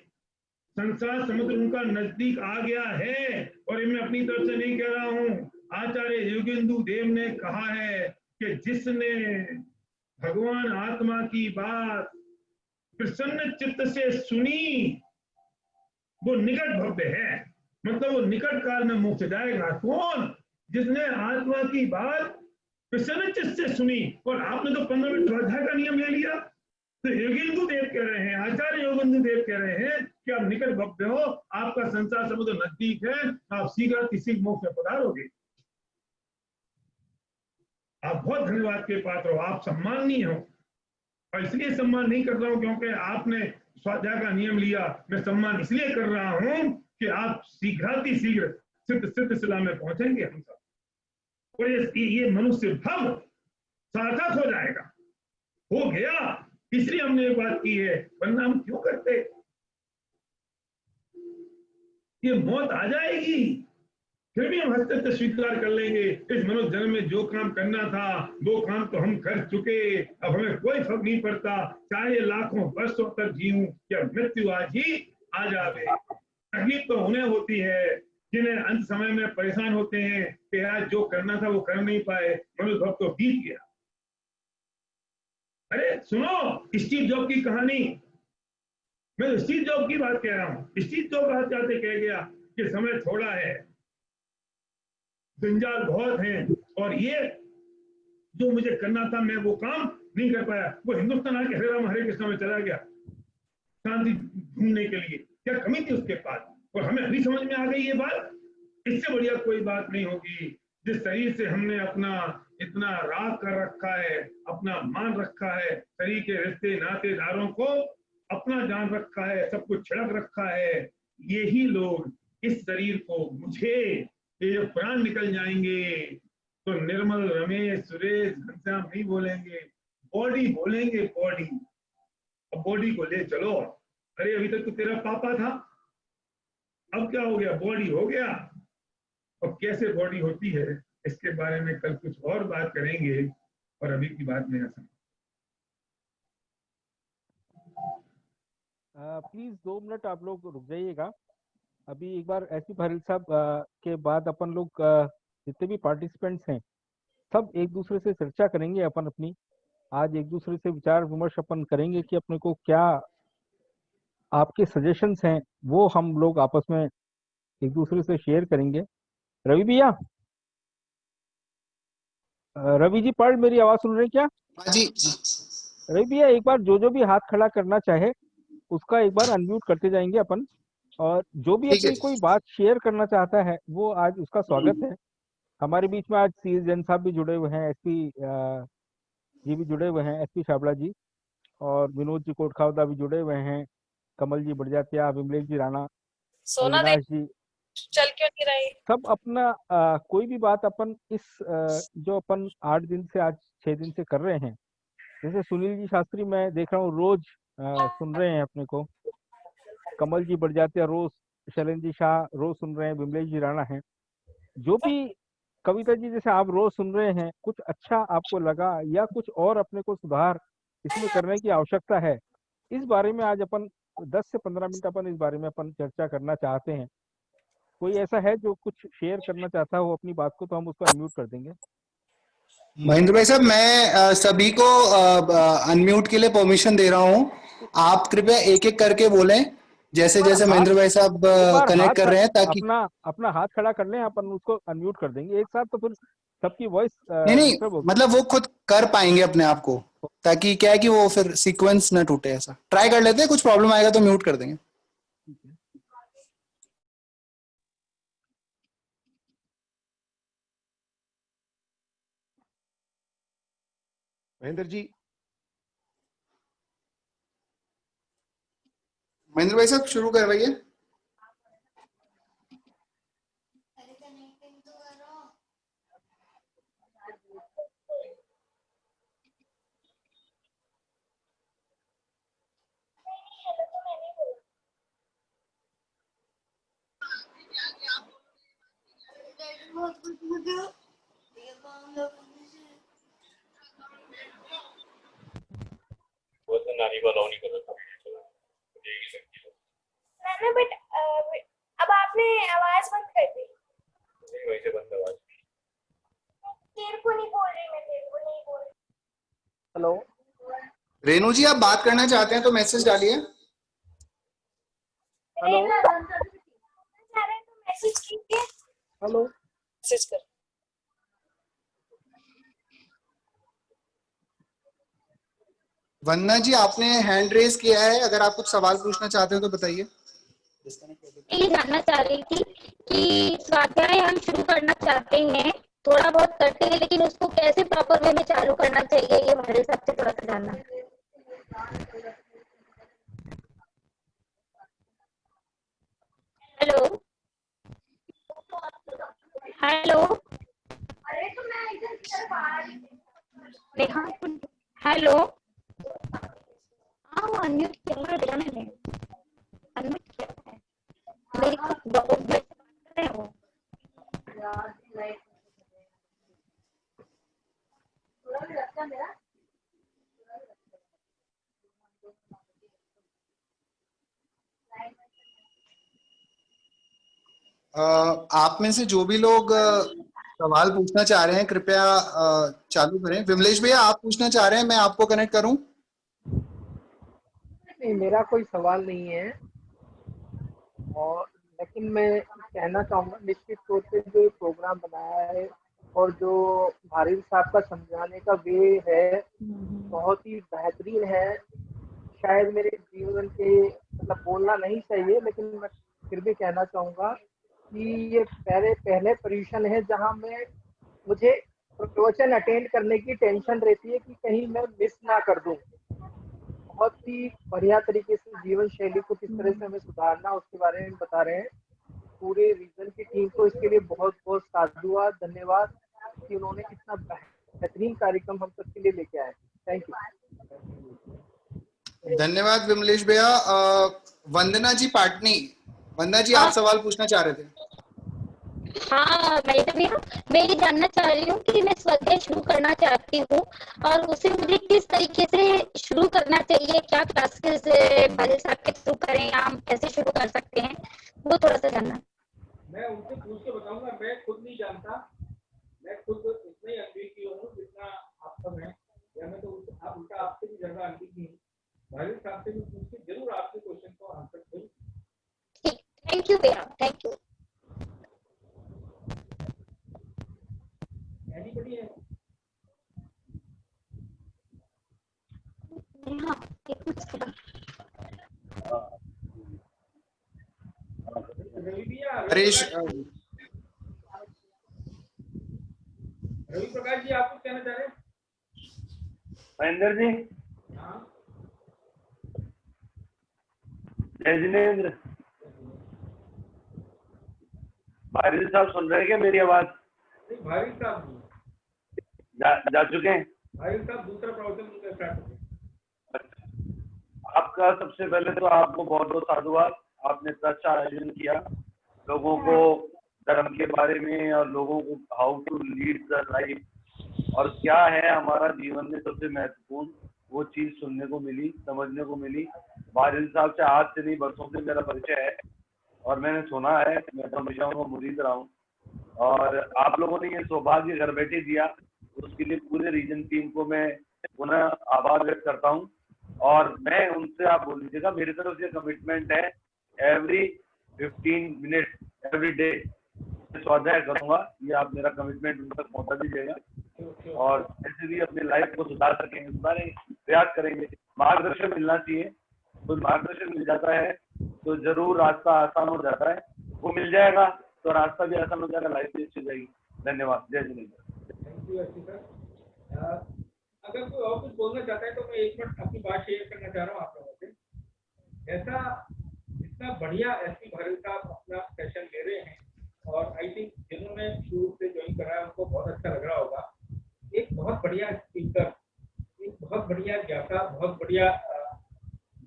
E: संसार समुद्र उनका नजदीक आ गया है। और ये मैं अपनी तरफ से नहीं कह रहा हूं, आचार्य योगेंदु देव ने कहा है कि जिसने भगवान आत्मा की बात प्रसन्न चित्त से सुनी वो निकट भव्य है, मतलब वो निकट काल में मोक्ष जाएगा। कौन? जिसने आत्मा की बात प्रसन्न चित्त से सुनी। और आपने तो 15वें स्वाध्याय का नियम ले लिया। तो योगेंदु देव कह रहे हैं, आचार्य योगेंदु देव कह रहे हैं कि आप निकट भव्य हो, आपका संसार समुद्र नजदीक है, आप शीघ्र मोक्ष में पधारोगे। आप बहुत धन्यवाद के पात्र हो, आप सम्माननीय हो। और इसलिए सम्मान नहीं कर रहा हूं क्योंकि आपने स्वाध्याय का नियम लिया, मैं सम्मान इसलिए कर रहा हूं कि आप शीघ्र सिद्ध शिला में पहुंचेंगे हम सब। और ये मनुष्य भव सार्थक हो जाएगा, हो गया। इसलिए हमने एक बात की है, वरना हम क्यों करते? ये मौत आ जाएगी फिर भी हम हस्ते स्वीकार कर लेंगे। इस मनुष्य जन्म में जो काम करना था वो काम तो हम कर चुके, अब हमें कोई फर्क नहीं पड़ता, चाहे लाखों वर्षों तक जीऊं या मृत्यु आज ही आ जावे। तकलीफ तो उन्हें होती है जिन्हें अंत समय में परेशान होते हैं कि यार जो करना था वो कर नहीं पाए, मनुष्य भक्त तो बीत गया। अरे सुनो स्टीव जॉब की कहानी, मैं स्टीव जॉब की बात कह रहा हूं। स्टीव जॉब बात जाते कह गया कि समय थोड़ा है, जंजाल बहुत हैं, और ये जो मुझे करना था मैं वो काम नहीं कर पाया। वो हिंदुस्तान आके हरे राम हरे कृष्ण में चला गया शांति ढूंढने के लिए, क्या कमी थी उसके पास? और हमें अभी समझ में आ गई ये बात। इससे बढ़िया कोई बात नहीं होगी। जिस शरीर से हमने अपना इतना राग कर रखा है, अपना मान रखा है, शरीर के रिश्ते नातेदारों को अपना जान रखा है, सब कुछ छिड़क रखा है, यही लोग इस शरीर को मुझे ये जो प्राण निकल जाएंगे तो निर्मल रमेश सुरेश घनश्याम नहीं बोलेंगे, बॉडी बोलेंगे, बॉडी। अब बॉडी को ले चलो, अरे अभी तक तो तेरा पापा था, अब क्या हो गया? बॉडी हो गया। अब कैसे बॉडी होती है इसके बारे में कल कुछ और बात करेंगे, और अभी की बात में ऐसा।
A: प्लीज 2 मिनट आप लोग रुक जाइएगा। अभी एक बार एसपी फारिल साहब के बाद अपन लोग जितने भी पार्टिसिपेंट्स हैं सब एक दूसरे से चर्चा करेंगे। अपन अपनी आज एक दूसरे से विचार विमर्श अपन करेंगे कि अपने को क्या आपके सजेशंस हैं वो हम लोग आपस में एक दूसरे से शेयर करेंगे। रवि भैया, रवि जी पढ़, मेरी आवाज सुन रहे हैं क्या?
B: हाँ जी।
A: रवि भैया एक बार जो भी हाथ खड़ा करना चाहे उसका एक बार अनम्यूट करते जाएंगे अपन, और जो भी
B: ठीक है
A: अपनी कोई बात शेयर करना चाहता है वो आज उसका स्वागत है। हमारे बीच में आज सी जैन साहब भी जुड़े हुए हैं, एसपी जी भी जुड़े हुए हैं, एसपी छाबड़ा जी, और विनोद जी कोटखावदा भी जुड़े हुए हैं, कमल जी बढ़जातिया, विमलेश जी राणा, अविनाश जी,
H: चल क्यों नहीं रही?
A: सब अपना कोई भी बात अपन इस जो अपन 8 दिन से आज 6 दिन से कर रहे हैं, जैसे सुनील जी शास्त्री मैं देख रहा हूँ रोज सुन रहे हैं अपने को, कमल जी बड़जात्या रोज, शैलेंद्र जी शाह रोज सुन रहे हैं, विमलेश जी राणा हैं, जो भी कविता जी जैसे आप रोज सुन रहे हैं, कुछ अच्छा आपको लगा या कुछ और अपने को सुधार इसमें करने की आवश्यकता है, इस बारे में आज अपन 10 से 15 मिनट अपन इस बारे में अपन चर्चा करना चाहते हैं। कोई ऐसा है जो कुछ शेयर करना चाहता हो अपनी बात को, तो हम उसको अनम्यूट कर देंगे।
B: महेंद्र भाई साहब, मैं सभी को अनम्यूट के लिए परमिशन दे रहा हूँ। आप कृपया एक एक करके बोलें, जैसे जैसे महेंद्र भाई साहब
A: एक बार
B: कनेक्ट
A: हाथ
B: कर रहे हैं, ताकि
A: अपना अपना हाथ खड़ा कर लें, अपन उसको अनम्यूट कर देंगे एक साथ, तो फिर सबकी वॉइस
B: नहीं
A: डिस्टर्ब होगी।
B: मतलब वो खुद कर पाएंगे अपने आप को, ताकि क्या है कि वो फिर सीक्वेंस ना टूटे। ऐसा ट्राई कर लेते हैं, कुछ प्रॉब्लम आएगा तो म्यूट कर देंगे।
F: महेंद्र जी,
B: महेंद्र भाई साहब शुरू करवाइए।
G: वो तो नानी को अलाउ नहीं कर रहा था।
H: मैंने बट अब आपने आवाज बंद कर दी।
G: नहीं, वहीं से बंद आवाज।
H: तेरे को नहीं बोल रही, मैं तेरे को नहीं बोल रही।
A: हेलो
B: रेनू जी, आप बात करना चाहते हैं तो मैसेज डालिए।
A: हेलो
H: चाह रहे तो मैसेज कीजिए।
A: हेलो
H: मैसेज कर।
B: वंदना जी, आपने हैंड रेज किया है, अगर आप कुछ सवाल पूछना चाहते हो तो बताइए।
I: ये जानना चाह रही थी कि स्वाध्याय हम शुरू करना चाहते हैं, थोड़ा बहुत करते हैं, लेकिन उसको कैसे प्रॉपर वे में चालू करना चाहिए, ये हमारे हिसाब से थोड़ा सा जानना। हेलो हेलो
H: अरे तो मैं इधर बाहर।
I: नेहा, हेलो। हाँ, वो अनम्यूट किया बेटा, मैंने अनम्यूट किया है। मेरे को वो
B: आप में से जो भी लोग सवाल पूछना चाह रहे हैं, कृपया चालू करें। विमलेश भैया, आप पूछना चाह रहे हैं, मैं आपको कनेक्ट करूं?
J: नहीं, मेरा कोई सवाल नहीं है, और लेकिन मैं कहना चाहूँगा निश्चित तौर पे जो प्रोग्राम बनाया है और जो भारती साहब का समझाने का वे है बहुत ही बेहतरीन है। शायद मेरे जीवन के मतलब बोलना नहीं चाहिए, लेकिन मैं फिर भी कहना चाहूँगा कि ये पहले पोजीशन है जहाँ मैं मुझे प्रवचन अटेंड करने की टेंशन रहती है कि कहीं मैं मिस ना कर दूं। बहुत ही बढ़िया तरीके से जीवन शैली को किस तरह से हमें सुधारना उसके बारे में बता रहे हैं। पूरे रीजन की टीम को इसके लिए बहुत बहुत साधुवाद, धन्यवाद कि उन्होंने इतना बेहतरीन कार्यक्रम हम सबके लिए लेके आए। Thank you.
B: धन्यवाद विमलेश भैया। वंदना जी पाटनी, वंदना जी, आप सवाल पूछना चाह रहे थे।
I: हाँ, मैं ये जानना चाह रही हूँ कि मैं स्वाध्याय शुरू करना चाहती हूँ और उसे मुझे किस तरीके से शुरू करना चाहिए, क्या क्लासेस वाले साहब के थ्रू करें या हम कैसे शुरू कर सकते हैं, वो थोड़ा सा जानना।
A: मैं उनसे पूछ के बताऊंगा, मैं खुद नहीं जानता, मैं खुद उतना ही अनभिज्ञ हूँ जितना आप सब हैं, या मैं तो उल्टा आपसे भी ज्यादा अनभिज्ञ हूँ। भाई साहब से भी पूछ के जरूर आपके क्वेश्चन को आंसर करूँ।
I: ठीक, थैंक यू भैया, थैंक यू।
A: एनीबडी है?
I: हाँ, एक मिनट।
A: रवि भैया,
B: हरीश,
A: रवि प्रकाश जी, आप कुछ कहना चाह रहे हैं?
G: महेंद्र जी,
A: हाँ,
G: जय जिनेंद्र।
K: भारी साहब सुन रहे हैं क्या मेरी आवाज?
A: नहीं, भारी साहब नहीं,
K: जा चुके हैं?
A: भारी साहब दूसरा प्रवचन उनका स्टार्ट हो गया।
K: आपका सबसे पहले तो आपको बहुत बहुत साधुवाद, आपने इतना अच्छा आयोजन किया, लोगों को धर्म के बारे में और लोगों को how to lead the life और क्या है हमारा जीवन में सबसे महत्वपूर्ण, वो चीज सुनने को मिली, समझने को मिली। भारी साहब से आज से नहीं बरसों से मेरा परिचय है और मैंने सुना है, मैं तो हमेशा उनको मुरीद रहा हूँ और आप लोगों ने ये सौभाग्य घर बैठे दिया, उसके लिए पूरे रीजन टीम को मैं पुनः आभार व्यक्त करता हूँ। और मैं उनसे, आप बोल लीजिएगा, मेरी तरफ से कमिटमेंट है, एवरी 15 मिनट एवरी डे स्वाध्याय करूंगा। ये आप मेरा कमिटमेंट उन तक पहुंचा दीजिएगा और ऐसे भी अपनी लाइफ को सुधार सकेंगे, सुधारेंगे, प्रयास करेंगे। मार्गदर्शन मिलना चाहिए, तो मार्गदर्शन मिल जाता है तो जरूर रास्ता आसान हो जाता है, वो मिल जाएगा तो रास्ता भी आसान हो जाएगा, लाइफ भी अच्छी जाएगी। धन्यवाद, जय जिनेन्द्र।
A: थैंक यू अच्छी सर। अगर कोई और कुछ बोलना चाहता है तो मैं एक मिनट अपनी बात शेयर करना चाह रहा हूँ आप लोगों से। ऐसा इतना बढ़िया एसपी भारी साहब अपना सेशन ले रहे हैं और आई थिंक जिन्होंने शुरू से ज्वाइन करा है उनको बहुत अच्छा लग रहा होगा। एक बहुत बढ़िया स्पीकर, एक बहुत बढ़िया ज्ञाता, बहुत बढ़िया,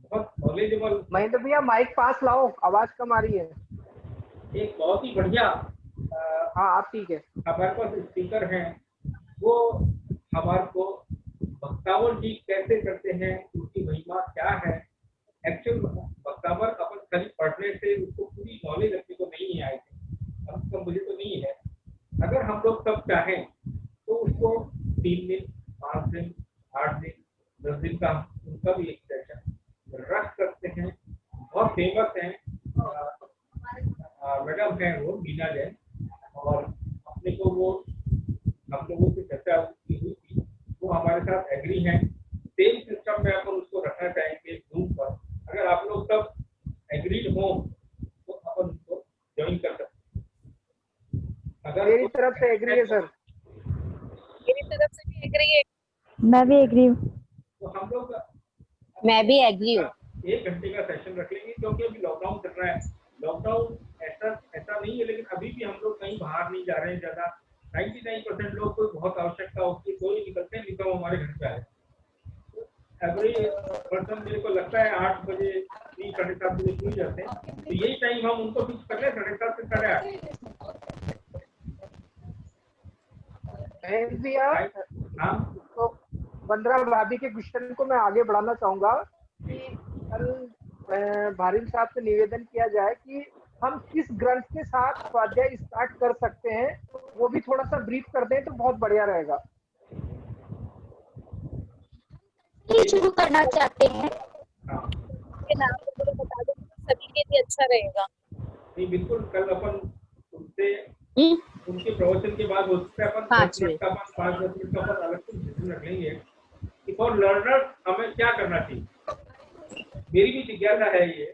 A: बहुत नॉलेजेबल।
J: महेंद्र भैया माइक पास लाओ, आवाज कम आ रही है।
A: एक बहुत ही बढ़िया
J: हाँ आप ठीक है।
A: हमारे पास स्पीकर हैं, वो हमारे को भक्तावर जी कैसे करते हैं, उनकी महिमा क्या है। एक्चुअल भक्तावर अपन खाली पढ़ने से उसको पूरी नॉलेज अपने को नहीं आई थी, कम से कम मुझे तो नहीं है। अगर हम लोग सब चाहें तो उसको 3 दिन, 5 दिन, 8 दिन, 10 दिन का उनका भी एक सेशन रख सकते हैं। बहुत फेमस है मैडम है वो बीना जैन, और अपने को वो हम लोगों से चर्चा हुई थी, वो हमारे साथ एग्री हैं। सेम सिस्टम में अपन उसको रखना चाहेंगे जूम पर। अगर आप लोग सब एग्रीड हो तो अपन उसको ज्वाइन कर सकते हैं। अगर
J: मेरी तरफ से एग्री है सर।
H: मेरी तरफ से भी एग्री है।
L: मैं भी एग्री हूँ।
A: तो हम लोग
L: मैं भी एग्री हूँ।
A: 1 घंटे का सेशन रख लेंगे, क्योंकि अभी लॉकडाउन चल रहा है। लॉकडाउन ऐसा नहीं है, लेकिन अभी भी हम लोग कहीं बाहर नहीं जा रहे हैं ज्यादा। 99% लोग को बहुत आवश्यकता होती है तो ही निकलते हैं, नहीं तो हमारे घर पे आए। एवरी पर्सन मेरे को लगता है 8 बजे 7:30 बजे खुल जाते हैं, तो यही टाइम हम उनको फिक्स कर ले 7:30 से 8:30।
J: भैया
A: हाँ,
J: तो वंदना भाभी के क्वेश्चन को मैं आगे बढ़ाना चाहूंगा कि कल भारी साहब से निवेदन किया जाए कि हम किस ग्रंथ के साथ स्वाध्याय स्टार्ट कर सकते हैं, वो भी थोड़ा सा ब्रीफ कर दें तो बहुत बढ़िया रहेगा।
I: शुरू करना चाहते हैं
H: के नाम को बता दो, सभी के लिए अच्छा रहेगा।
A: नहीं बिल्कुल, कल अपन उनसे उनके प्रवचन के बाद हो सकता है अपन 5 मिनट का 5-10 मिनट का अपन अलग से सेशन रख लेंगे कि फॉर लर्नर हमें क्या करना चाहिए। मेरी भी जिज्ञासा है ये,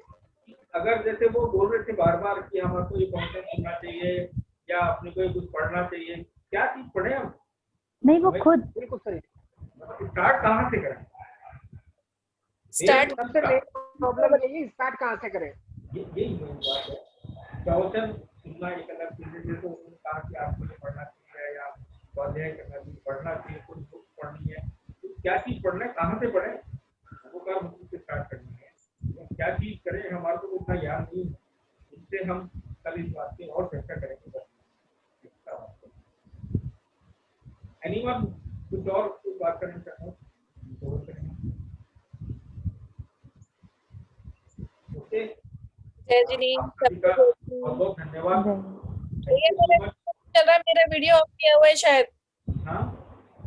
A: अगर जैसे वो बोल रहे थे बार बार कि हमारे को ये कॉन्टेंट सुनना चाहिए या अपने को ये कुछ पढ़ना चाहिए, क्या चीज पढ़े हम?
L: नहीं, वो खुद।
J: बिल्कुल सही।
A: स्टार्ट कहाँ से करें?
J: सबसे प्रॉब्लम यही, स्टार्ट कहाँ से करें,
A: यही बात है। प्रवचन सुनना एक अलग चीज है, जैसे उन्होंने कहा कि आपको ये पढ़ना चाहिए या स्वाध्याय करना चाहिए, पढ़ना चाहिए, कुछ बुक पढ़नी है, तो क्या चीज पढ़ना है, कहाँ से पढ़े, वो काम हमसे स्टार्ट करनी है। तो क्या चीज करें, हमारे को उतना याद नहीं है, उससे हम कल इस बात की और चर्चा करेंगे। एनीवन कुछ और कुछ बात करना चाहता हूँ? ओके,
H: जय जिनी,
A: बहुत धन्यवाद।
H: चल रहा है मेरा वीडियो ऑफ किया हुआ है शायद।
A: हाँ,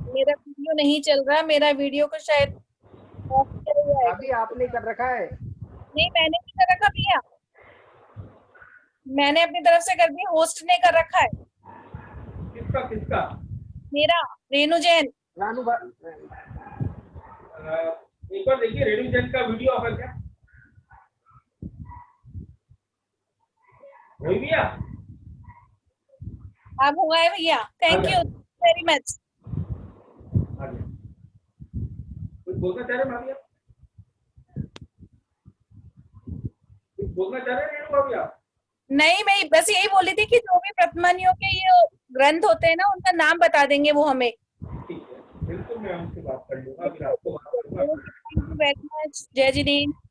H: मेरा वीडियो नहीं चल रहा, मेरा वीडियो को शायद ऑफ किया हुआ है।
J: अभी आपने कर रखा है?
H: नहीं, मैंने नहीं कर रखा भैया, मैंने अपनी तरफ से कर दिया, होस्ट ने कर रखा है।
A: किसका?
H: मेरा, रेणु जैन।
J: रानू
A: एक बार देखिए, रेणु जैन का वीडियो ऑफ है क्या? वही भैया
H: आप हुआ है भैया, थैंक यू वेरी मच।
A: कुछ बोलना चाह रहे भाभी आप? कुछ बोलना चाह रहे हैं रेणु भाभी आप?
H: नहीं, मैं बस यही बोली थी कि जो भी प्रथमानियों के ये ग्रंथ होते हैं ना, उनका नाम बता देंगे वो हमें।
E: ठीक है, बिल्कुल मैं उनसे बात कर लूंगा, अगर आपको बात करना
H: थैंक यू वेरी मच। जय जिनेन्द्र।